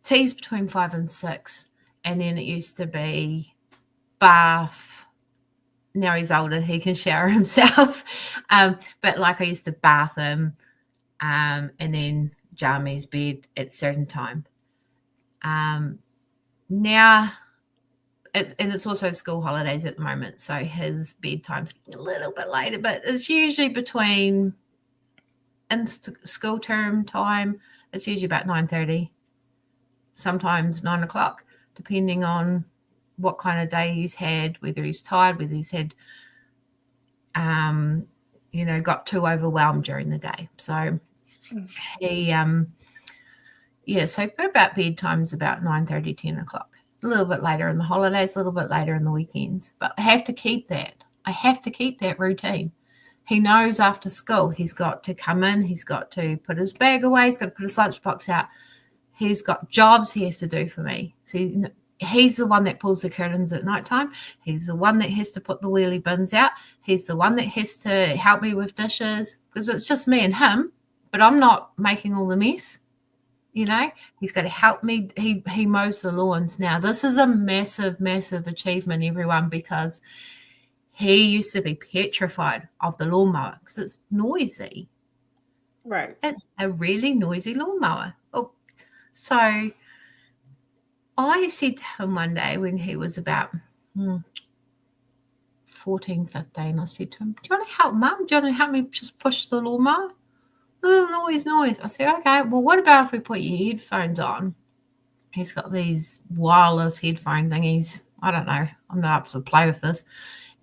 tea's between 5 and 6, and then it used to be bath. Now he's older, he can shower himself. But like I used to bath him, and then Jamie's bed at a certain time. Now it's also school holidays at the moment, so his bedtime's a little bit later, but it's usually between, in school term time, it's usually about 9:30, sometimes 9 o'clock, depending on what kind of day he's had, whether he's tired, whether he's had, got too overwhelmed during the day. So he, so about bedtime's about 9:30, 10 o'clock. A little bit later in the holidays, a little bit later in the weekends. But I have to keep that. I have to keep that routine. He knows after school he's got to come in, he's got to put his bag away, he's got to put his lunchbox out. He's got jobs he has to do for me. So he's the one that pulls the curtains at nighttime. He's the one that has to put the wheelie bins out. He's the one that has to help me with dishes because it's just me and him, but I'm not making all the mess. You know, he's got to help me. He mows the lawns now. This is a massive, massive achievement, everyone, because he used to be petrified of the lawnmower because it's noisy. Right. It's a really noisy lawnmower. Oh, so I said to him one day when he was about 14, 15, I said to him, do you want to help Mum? Do you want to help me just push the lawnmower? Oh, noise. I said, okay, well, what about if we put your headphones on? He's got these wireless headphone thingies. I don't know. I'm not up to play with this.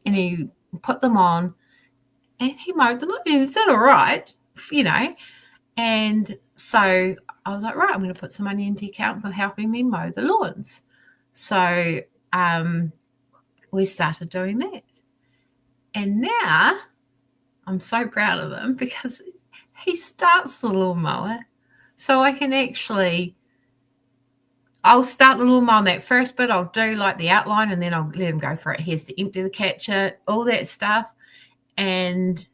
And he put them on and he mowed the lawn. And he said, all right, you know. And so I was like, right, I'm going to put some money into your account for helping me mow the lawns. So we started doing that. And now I'm so proud of him because he starts the lawnmower. So I can actually, I'll start the lawnmower on that first bit. I'll do like the outline and then I'll let him go for it. He has to empty the catcher, all that stuff. And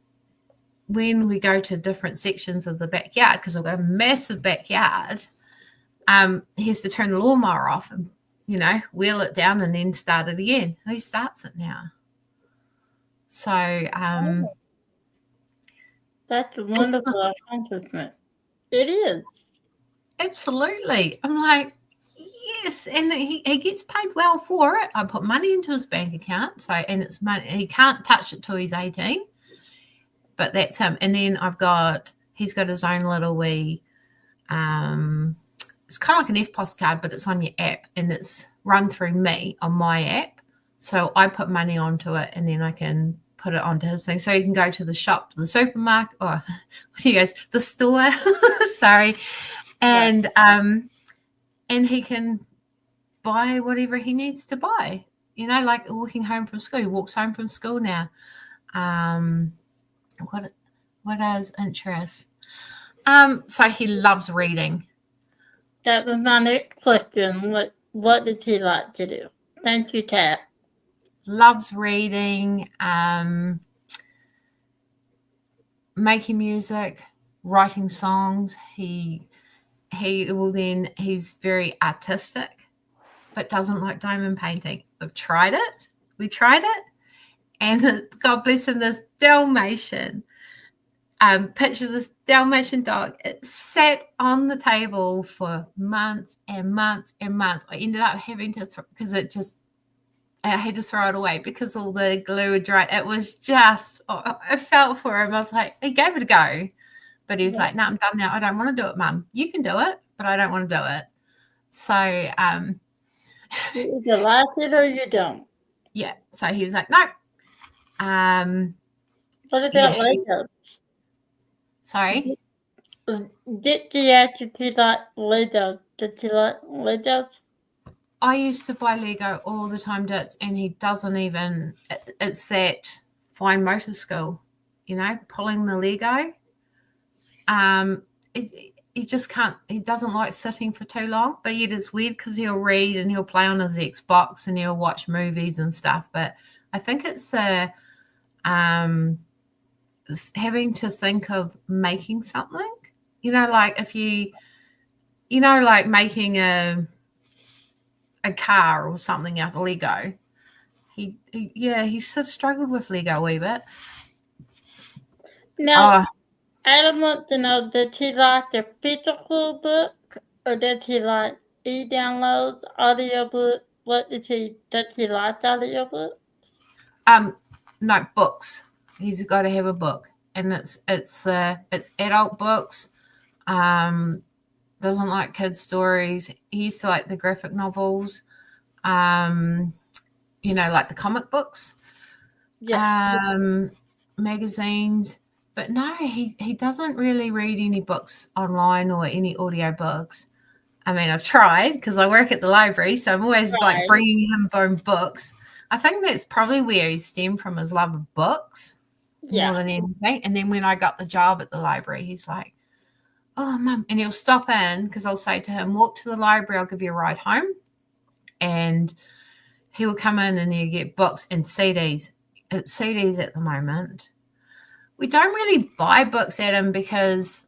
when we go to different sections of the backyard, because I've got a massive backyard, he has to turn the lawnmower off and, you know, wheel it down and then start it again. He starts it now. So that's a wonderful accomplishment. It is. Absolutely. I'm like, yes. And he gets paid well for it. I put money into his bank account. So, and it's money, he can't touch it till he's 18. But that's him. And then he's got his own little wee, it's kind of like an FPOS card, but it's on your app and it's run through me on my app. So I put money onto it and then I can put it onto his thing. So you can go to the shop, the supermarket, or the store, sorry. And he can buy whatever he needs to buy, you know, like walking home from school. He walks home from school now. What is interest? So he loves reading. That was my next question. What did he like to do? Thank you, Kat. Loves reading, making music, writing songs. He's very artistic, but doesn't like diamond painting. We tried it. And God bless him, this Dalmatian, picture of this Dalmatian dog. It sat on the table for months and months and months. I ended up having to, because I had to throw it away because all the glue had dried. It was just, I felt for him. I was like, he gave it a go. But he was like, no, I'm done now. I don't want to do it, Mum. You can do it, but I don't want to do it. So you either like it or you don't. Yeah. So he was like, no. What about Legos? Sorry? Did he actually like Legos? Did he like Legos? I used to buy Lego all the time, Ditz, and he doesn't even, it's that fine motor skill, you know, pulling the Lego. He just can't, he doesn't like sitting for too long, but yet it's weird because he'll read and he'll play on his Xbox and he'll watch movies and stuff. But I think it's having to think of making something, you know, like if like making a car or something out of Lego. He sort of struggled with Lego a wee bit. Now, Adam wants to know, did he like a physical book or did he like e-downloads, audiobook? Did he like audiobook? No, books. He's got to have a book, and it's adult books. Doesn't like kids' stories. He used to like the graphic novels, you know, like the comic books, magazines. But no, he doesn't really read any books online or any audio books. I mean, I've tried because I work at the library, so I'm always like bringing him home books. I think that's probably where he stemmed from, his love of books more than anything. And then when I got the job at the library, he's like, oh, Mum. And he'll stop in because I'll say to him, walk to the library, I'll give you a ride home. and he would come in and he'd get books and CDs. It's CDs at the moment. We don't really buy books at him because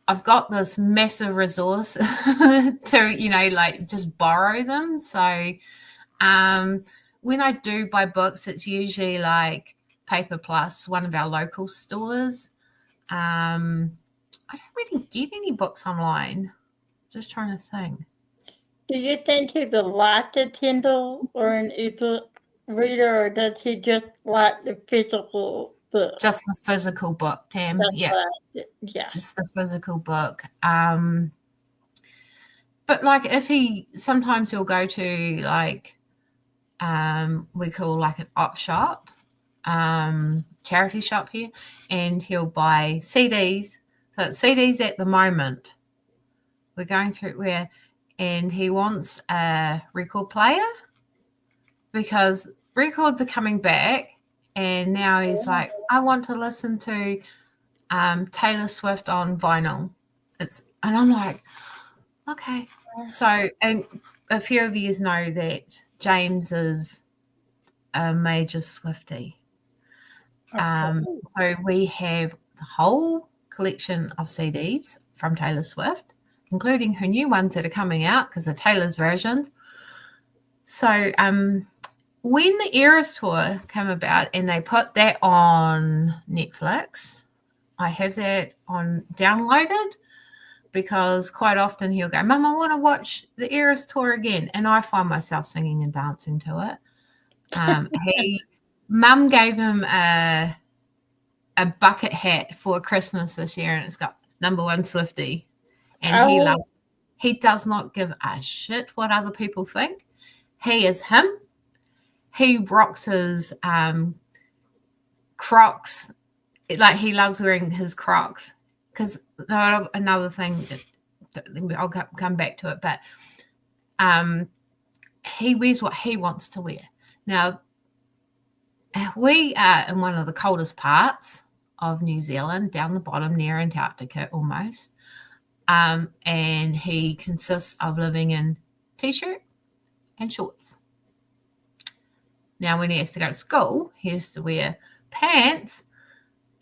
I've got this massive resource to, like just borrow them. So when I do buy books, it's usually like Paper Plus, one of our local stores. I don't really get any books online. Just trying to think. Do you think he'd like a Kindle or an ebook reader, or does he just like the physical book? Just the physical book, Tam. That's Yeah. yeah. Just the physical book. But like if sometimes he'll go to like we call like an op shop, charity shop here, and he'll buy CDs. So it's CDs at the moment. We're going through and he wants a record player because records are coming back, and now he's like, I want to listen to Taylor Swift on vinyl. And I'm like, okay. So, and a few of you know that James is a major Swiftie. So we have the whole collection of CDs from Taylor Swift, including her new ones that are coming out because they're Taylor's versions. So when the Eras tour came about and they put that on Netflix, I have that on downloaded because quite often he'll go, Mum, I want to watch the Eras tour again. And I find myself singing and dancing to it. Mum gave him a bucket hat for Christmas this year, and it's got number one Swiftie. And he loves it. He does not give a shit what other people think. He is him. He rocks his Crocs. Like he loves wearing his Crocs. Because another thing, I'll come back to it, but he wears what he wants to wear. Now, we are in one of the coldest parts of New Zealand, down the bottom near Antarctica almost, and he consists of living in T-shirt and shorts. Now, when he has to go to school, he has to wear pants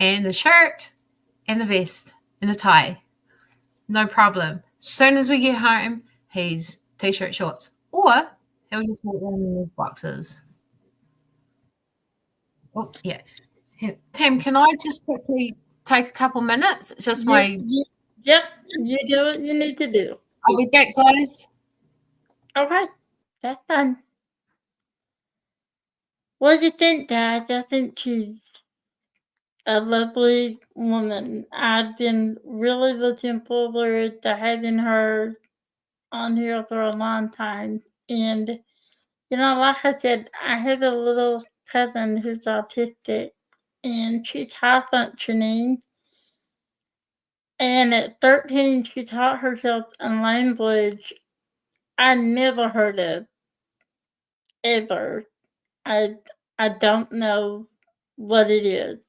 and a shirt and a vest and a tie. No problem. As soon as we get home, he's T-shirt, shorts, or he'll just walk around in his boxes. Oh, yeah. Tam, can I just quickly take a couple minutes? It's just Yep, you do what you need to do. I'll be back, guys. Okay, that's done. What do you think, Dad? I think she's a lovely woman. I've been really looking forward to having her on here for a long time. And, like I said, I have a little cousin who's autistic, and she's high functioning. And at 13, she taught herself a language I never heard of, ever. I don't know what it is.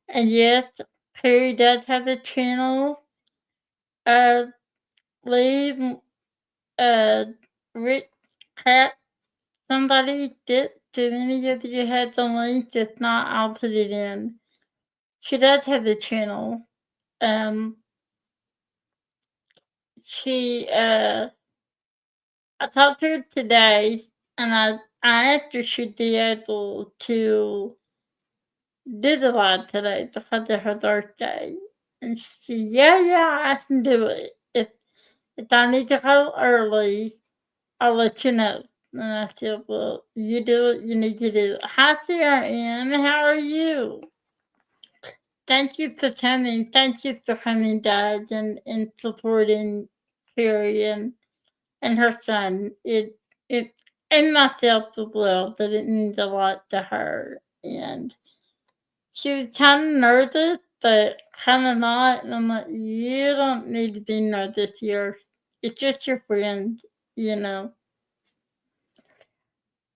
And yes, Kerri does have a channel. Leave, Rick Cat, somebody did any of you had the link? If not, I'll put it in. She does have a channel. She, I talked to her today, and I asked her if she'd be able to do the live today because of her birthday. And she said, yeah, I can do it. If I need to go early, I'll let you know. And I said, well, you do what you need to do. Hi, Sarah Ann. How are you? Thank you for coming. Thank you for coming, Dad, and supporting Kerri and her son. And myself as well, that it means a lot to her. And she was kind of nervous, but kind of not. And I'm like, you don't need to be nervous here. It's just your friend, you know.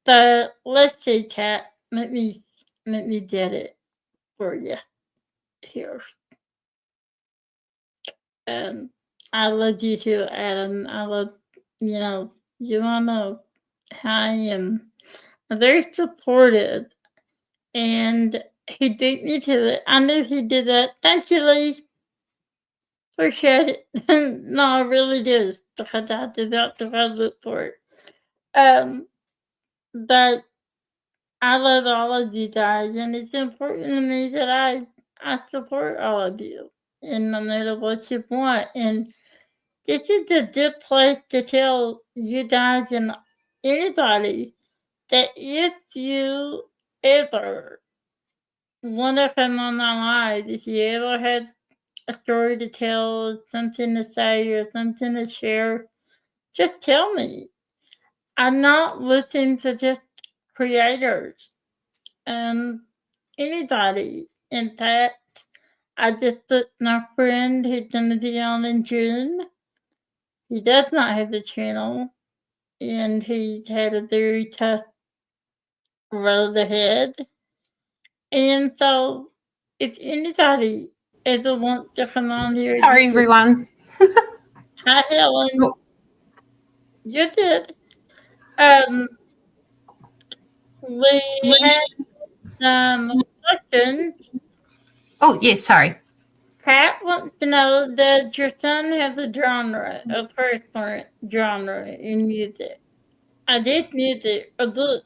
So let's see, Kat. Let me get it for you here. I love you too, Adam. I love, You wanna know how I am very supportive, and he beat me to it. I knew he did that. Thank you, Lee. Appreciate it. No, I really do, because I did that to go look for it. But I love all of you guys, and it's important to me that I support all of you, and no matter what you want. And this is a good place to tell you guys and anybody that if you ever want to come on my live, if you ever had a story to tell, something to say, or something to share, just tell me. I'm not looking for just creators. Anybody. In fact, I just put my friend who's gonna be on in June. He does not have the channel, and he's had a very tough road ahead. And so, if anybody ever wants to come on here, Sorry, everyone. Hi, Helen. You did. Um, we had some questions. Oh, yes, sorry. Pat wants to know, does your son have a genre, a preferred genre in music? I did music, or both.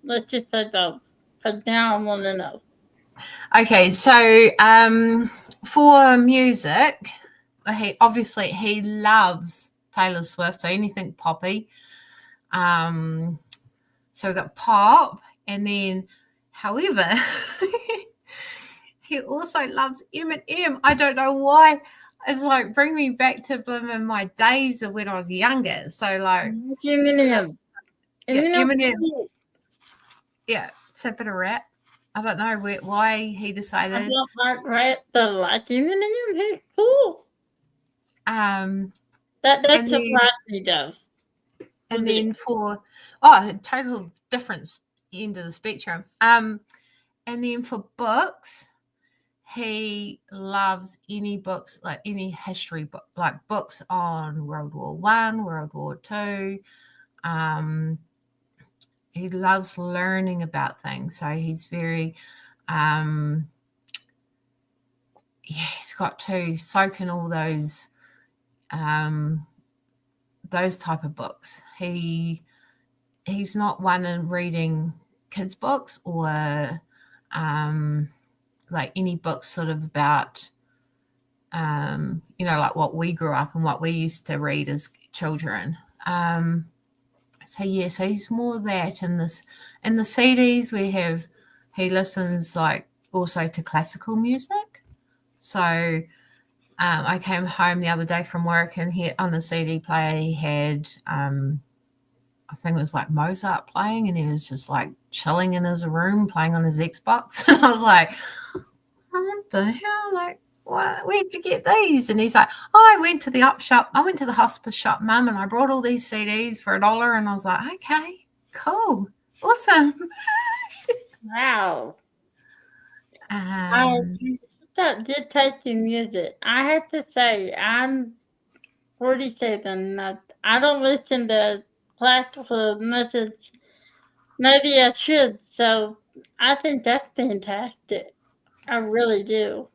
Let's just say both, because now I want to know. Okay, so for music, he loves Taylor Swift, so anything poppy. So we got pop, and then, however, he also loves Eminem. I don't know why. It's like bring me back to my days of when I was younger. So like Eminem. Eminem. Yeah, it's a bit of rap. I don't know why he decided. I don't like rap, but like Eminem, he's cool. That's a rap he does. And then for total difference end of the spectrum. And then for books, he loves any books, like any history book, like books on World War One, World War Two. He loves learning about things, so he's very he's got to soak in all those type of books. He's not one in reading kids' books or like any books sort of about like what we grew up and what we used to read as children. So he's more that. In the CDs he listens like also to classical music. So I came home the other day from work, and he on the CD player he had I think it was like Mozart playing, and he was just like chilling in his room playing on his Xbox. And I was like, what the hell? Like, where'd you get these? And he's like, I went to the hospice shop, Mum, and I brought all these CDs for $1. And I was like, okay, cool, awesome. Wow. That did take in music. I have to say, I'm 47. I don't listen to classical message. Maybe I should. So I think that's fantastic. I really do.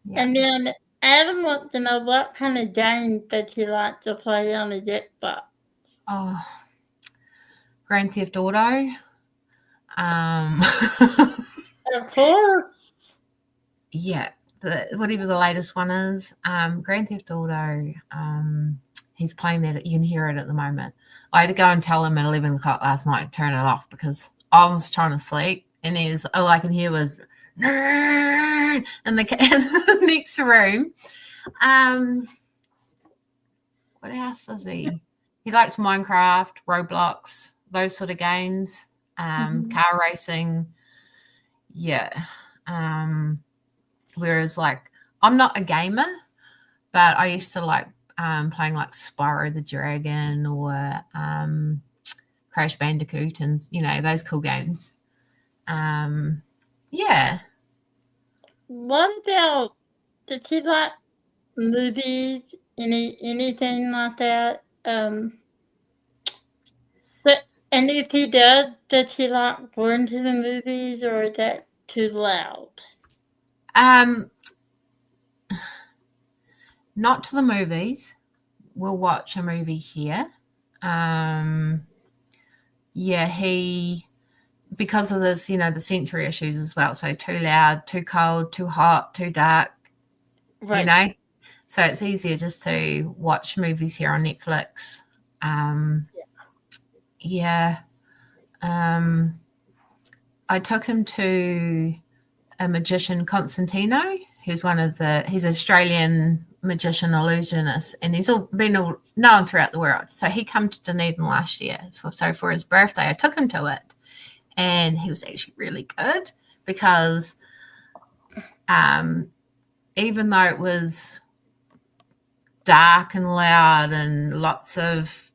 Yeah. And then Adam wants to know what kind of games that you like to play on the Xbox. Oh, Grand Theft Auto. Of course. Yeah, whatever the latest one is. Grand Theft Auto. He's playing that. You can hear it at the moment. I had to go and tell him at 11 o'clock last night to turn it off because I was trying to sleep, and all I can hear was in the next room. What else does he? He likes Minecraft, Roblox, those sort of games. Car racing. Yeah. Whereas like I'm not a gamer, but I used to like playing like Spyro the Dragon or Crash Bandicoot and those cool games. Yeah. What about, did you like movies? Anything like that? And if he does he like going to the movies, or is that too loud? Not to the movies. We'll watch a movie here. He, because of this, the sensory issues as well. So too loud, too cold, too hot, too dark, Right. So it's easier just to watch movies here on Netflix. I took him to a magician, Constantino, he's Australian magician illusionist, and he's been known throughout the world. So he came to Dunedin last year. So for his birthday, I took him to it, and he was actually really good because even though it was dark and loud and lots of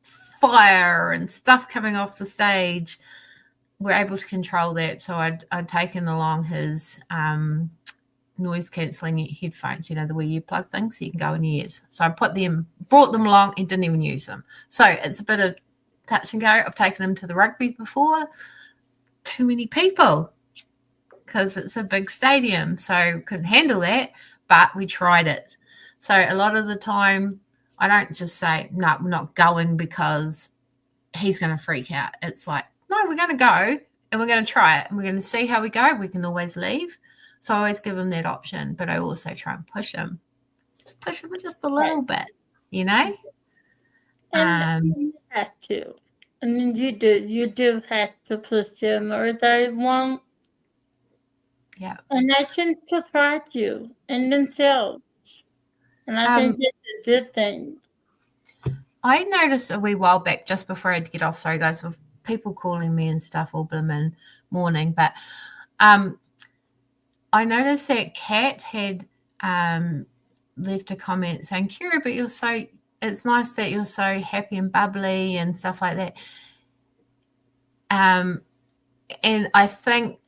fire and stuff coming off the stage, we're able to control that. So I'd taken along his noise cancelling headphones, the way you plug things so you can go in your ears. So I brought them along and didn't even use them. So it's a bit of touch and go. I've taken him to the rugby before. Too many people because it's a big stadium, so couldn't handle that, but we tried it. So a lot of the time I don't just say, no, we're not going because he's going to freak out. It's like, no, we're going to go and we're going to try it and we're going to see how we go. We can always leave. So I always give him that option, but I also try and push him just a little bit, And you have to. And you do have to push them, or they won't. Yeah. And they can surprise you in themselves. And I think it's a good thing. I noticed a wee while back, just before I had to get off, sorry guys, with people calling me and stuff all blooming morning, but I noticed that Kat had left a comment saying, Kerri, but it's nice that you're so happy and bubbly and stuff like that. And I think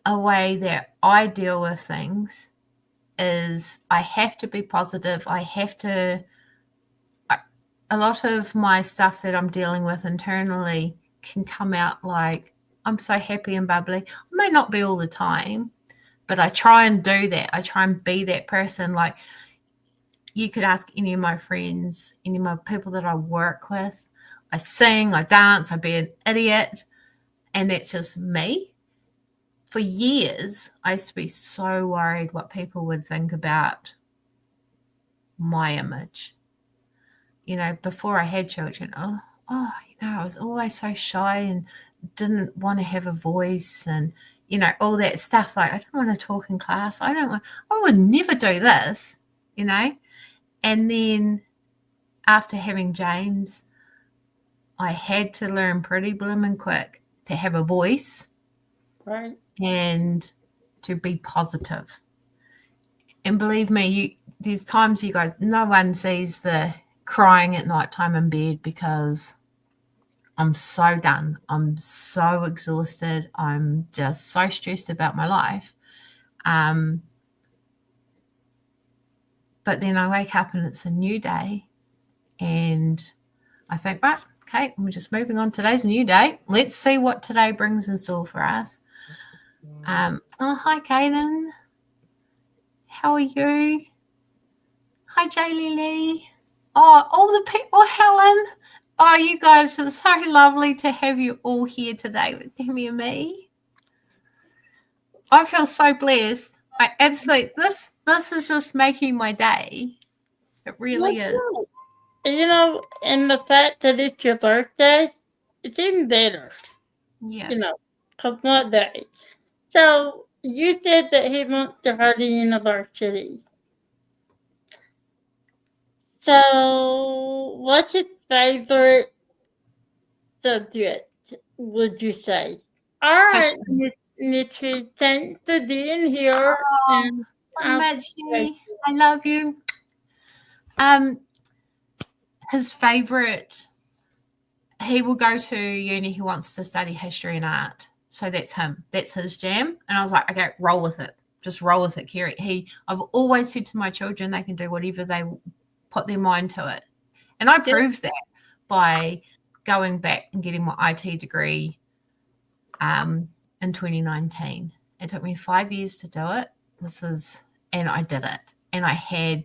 a way that I deal with things is I have to be positive. A lot of my stuff that I'm dealing with internally can come out like I'm so happy and bubbly. I may not be all the time, but I try and do that. I try and be that person. Like, you could ask any of my friends, any of my people that I work with. I sing, I dance, I be an idiot, and that's just me. For years, I used to be so worried what people would think about my image. Before I had children, I was always so shy and didn't want to have a voice and, all that stuff. Like, I don't want to talk in class. I would never do this, And then after having James, I had to learn pretty blooming quick to have a voice. Right. And to be positive. And believe me, there's times you guys, no one sees the crying at nighttime in bed because I'm so done. I'm so exhausted. I'm just so stressed about my life. But then I wake up and it's a new day. And I think, right, okay, we're just moving on. Today's a new day. Let's see what today brings in store for us. Hi, Kaden. How are you? Hi, Jaylee Lee. Oh, all the people, Helen. Oh, you guys, it's so lovely to have you all here today with Demi and me. I feel so blessed. This is just making my day. It really is. And the fact that it's your birthday, it's even better. Yeah. Because what day? So you said that he went to Hardy University. So what's his favorite subject, would you say? All right, Mitri, thanks for being here. Oh, Mitchie, I love you. His favorite, he will go to uni. He wants to study history and art. So that's him. That's his jam. And I was like, okay, roll with it. Just roll with it, Kerri. I've always said to my children, they can do whatever they put their mind to it. And I proved that by going back and getting my IT degree in 2019. It took me 5 years to do it. And I did it. And I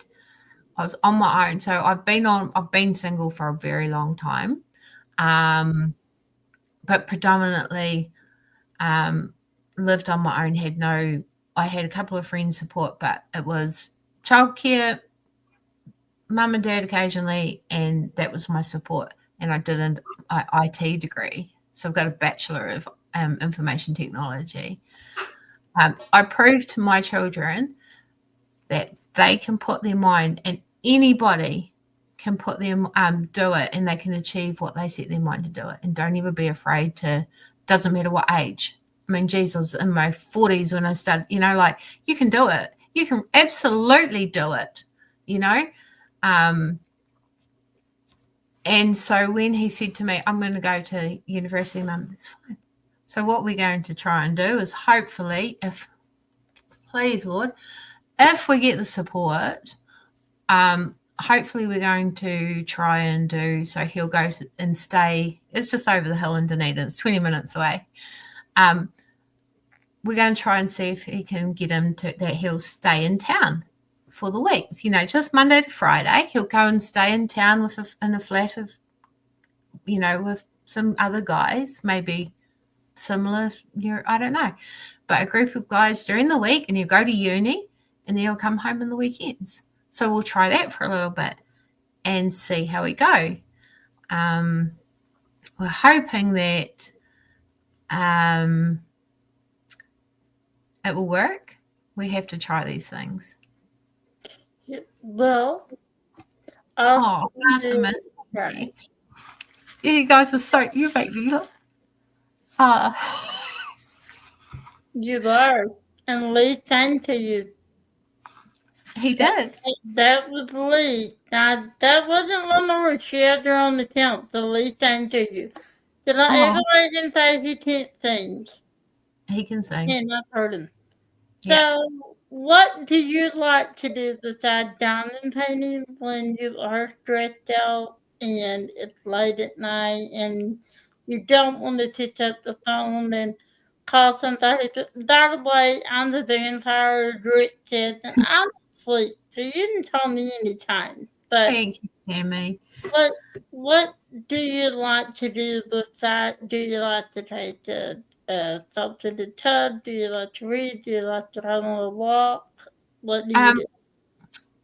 was on my own. So I've been single for a very long time. But predominantly lived on my own, I had a couple of friends support, but it was childcare, mum and dad occasionally, and that was my support. And I did an IT degree. So I've got a Bachelor of Information Technology. I proved to my children that they can put their mind, and anybody can put them do it, and they can achieve what they set their mind to do it. And don't ever be afraid to. Doesn't matter what age. I mean, geez, I was in my 40s when I started. Like, you can do it. You can absolutely do it. And so when he said to me, "I'm going to go to university, Mum," it's fine. So what we're going to try and do is hopefully, please, Lord, if we get the support, hopefully we're going to try and do, so he'll go and stay, it's just over the hill in Dunedin, it's 20 minutes away. We're going to try and see if he can get him that he'll stay in town for the week. Just Monday to Friday, he'll go and stay in town in a flat of, with some other guys, maybe similar, I don't know, but a group of guys during the week, and he'll go to uni, and then he'll come home on the weekends. So we'll try that for a little bit and see how we go. We're hoping that it will work. We have to try these things. Well, right. You guys are you make me look. You are, and Lee sang to you. He did. That was Lee. Now, that wasn't Lenore. She had her own account, so Lee sang to you. Did I ever let him say he can't sing? He can sing. And I've heard him. Yeah. So, what do you like to do besides diamond painting when you are stressed out and it's late at night and you don't want to pick up the phone and call somebody? By the way, I'm the vampire Rick kid, and I'm asleep, so you can call me anytime. But thank you, Tammy. What do you like to do besides? Do you like to take up to the tub? Do you like to read? Do you like to go on a walk? What do you do?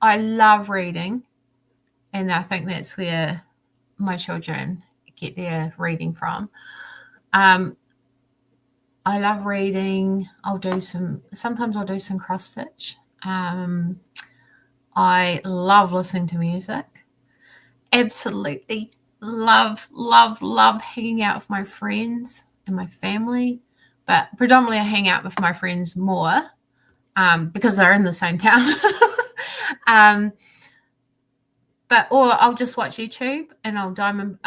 I love reading, and I think that's where my children get their reading from. I love reading. Sometimes I'll do some cross stitch. I love listening to music. Absolutely love hanging out with my friends and my family, but predominantly I hang out with my friends more because they're in the same town. Or I'll just watch YouTube, and I'll diamond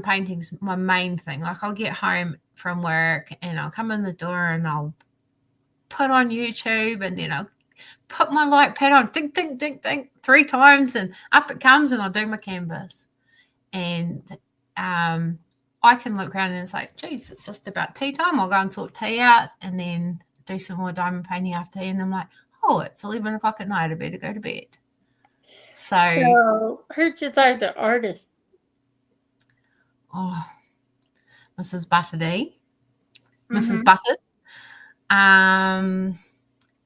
painting's my main thing. Like, I'll get home from work and I'll come in the door and I'll put on YouTube, and then I'll put my light pad on, ding, ding, ding, ding, 3 times, and up it comes, and I'll do my canvas. And I can look around and it's like, geez, it's just about tea time. I'll go and sort tea out and then do some more diamond painting after tea. And I'm like, oh, it's 11 o'clock at night. I better go to bed. So who'd you like the artist? Oh, Mrs. Butterdy. Mrs. Buttered.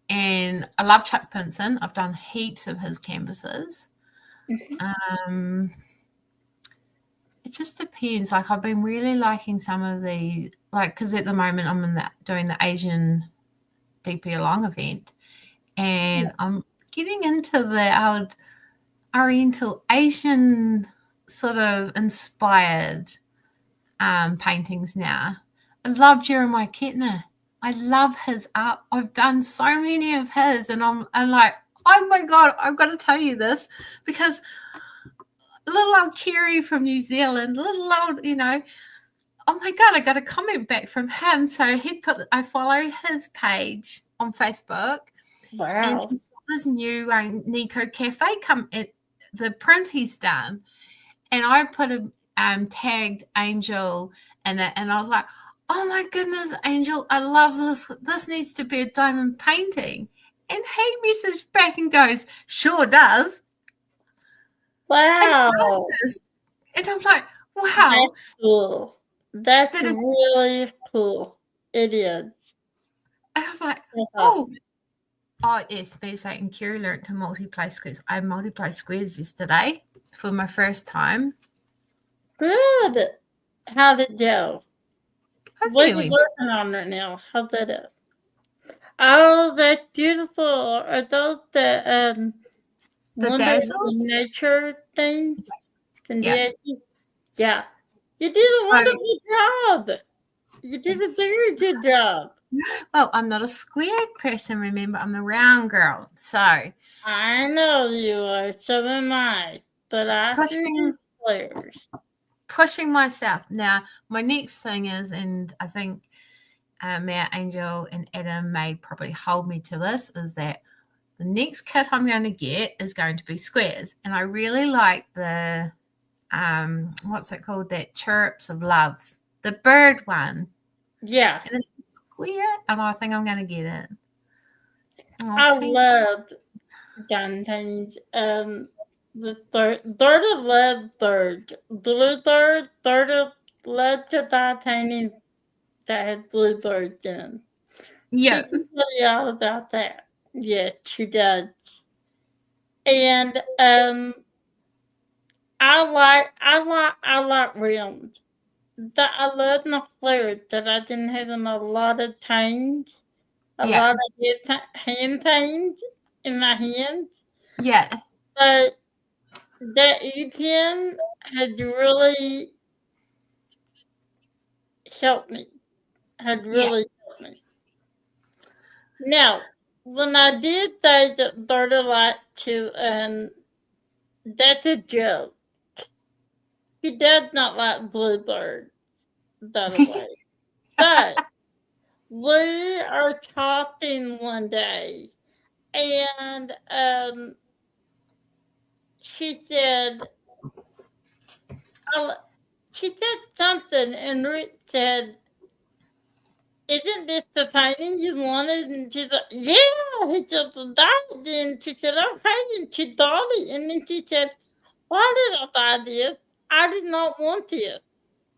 And I love Chuck Pinson. I've done heaps of his canvases. It just depends. Like, I've been really liking some of the, because at the moment I'm doing the Asian DP Along event, and I'm getting into the old Oriental Asian sort of inspired paintings now. I love Jeremiah Kettner. I love his art. I've done so many of his, and I'm like, oh my God, I've got to tell you this, because little old Kerri from New Zealand, little old, oh my God, I got a comment back from him. So I follow his page on Facebook. Wow. And he's got this new Nico Cafe the print he's done. And I put tagged Angel and that, and I was like, oh my goodness, Angel, I love this. This needs to be a diamond painting. And he messaged back and goes, sure does. Wow. And I'm like, wow. That's cool. That's That is, really cool. It is. and I'm like, yes, Beasley and Kerri learned to multiply squares. I multiplied squares yesterday for my first time. Good. How did it go? What are you Really? working on right now? How did it? Oh, that's beautiful. Are those the dazzles? nature things? Yeah. Yeah. You did a wonderful job. You did a very good job. Well, I'm not a square person, remember. I'm a round girl. So I know you are. So am I. But I do squares. Pushing myself. Now, my next thing is, and I think Matt, Angel, and Adam may probably hold me to this, is that the next kit I'm going to get is going to be squares. And I really like the, what's it called? That Chirps of Love. The bird one. Yeah. And it's a square, and I think I'm going to get it. Oh, I loved Dante's, the third of lead third. Blue third of lead to titanium that had blue thirds in them. Yeah. She can tell you all about that. Yes, she does. And I like rims. That I love my flares that I didn't have in a lot of times. A lot of hand pains in my hands. Yeah. But that ETN had really helped me. Had really helped me. Now, when I did say that third a lot to that's a joke. He does not like Bluebird, by the way. But we are talking one day, and she said something, and Rick said, "Isn't this the painting you wanted?" And she's like, "Yeah." He said, "That." And she said, "Okay." And she got it, and then she said, "Why did I buy this? I did not want this."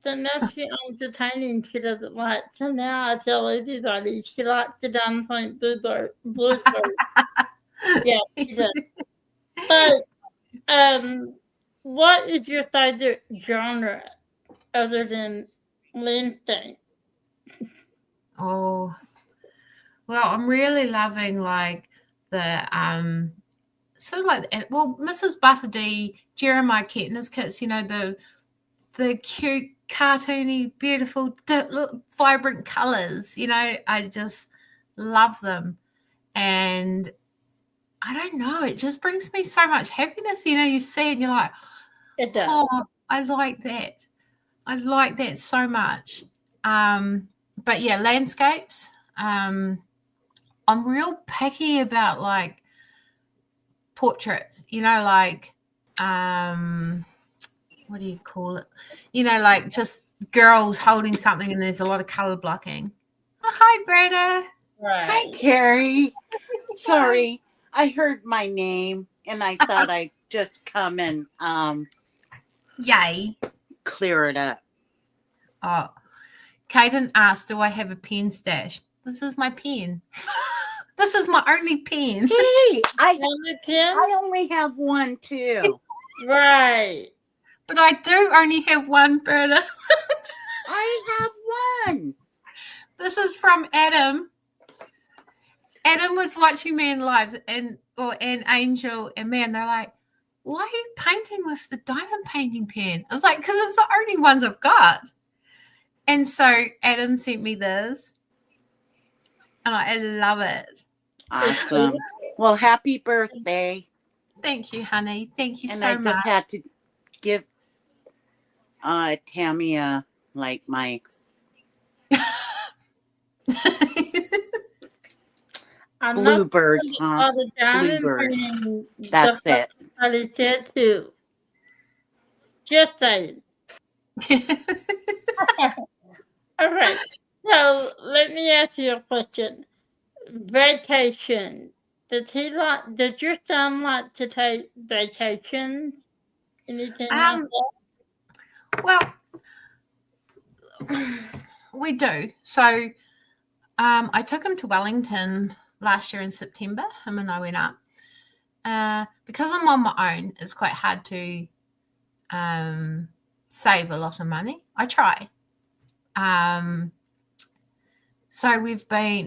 So now she owns a painting she doesn't like. So now I tell everybody she likes the damn paint Bluebird. Yeah, she does. But what is your favorite genre other than Lindsay? Oh, well, I'm really loving like the sort of like Mrs. Butterdy, Jeremiah Kettner's kits, you know, the cute, cartoony, beautiful, vibrant colors. You know, I just love them, and I don't know, it just brings me so much happiness. You know, you see and you're like, It does. oh, I like that. I like that so much. But yeah, landscapes. I'm real picky about like portraits, you know, like what do you call it? You know, like just girls holding something and there's a lot of color blocking. Oh, hi, Brenda. Right. Hi, Kerri. Sorry, I heard my name and I thought I'd just come and yay, clear it up. Oh, Kaden asked, do I have a pen stash? This is my pen. This is my only pen. Hey, I only have one too. Right. But I do only have one, Berta. I have one. This is from Adam. Adam was watching me in live and Angel and me, and they're like, why are you painting with the diamond painting pen? I was like, because it's the only ones I've got. And so Adam sent me this, and I love it. Awesome. Well, happy birthday. Thank you, honey. Thank you so much. And I just had to give Tammy like my bluebirds, huh? Bluebird. That's it. I said too. Just saying. Okay, so let me ask you a question. Vacation. Does your son like to take vacations? Anything like um, that? well, we do. So I took him to Wellington last year in September. Him and I went up. Because I'm on my own, it's quite hard to save a lot of money. I try. So we've been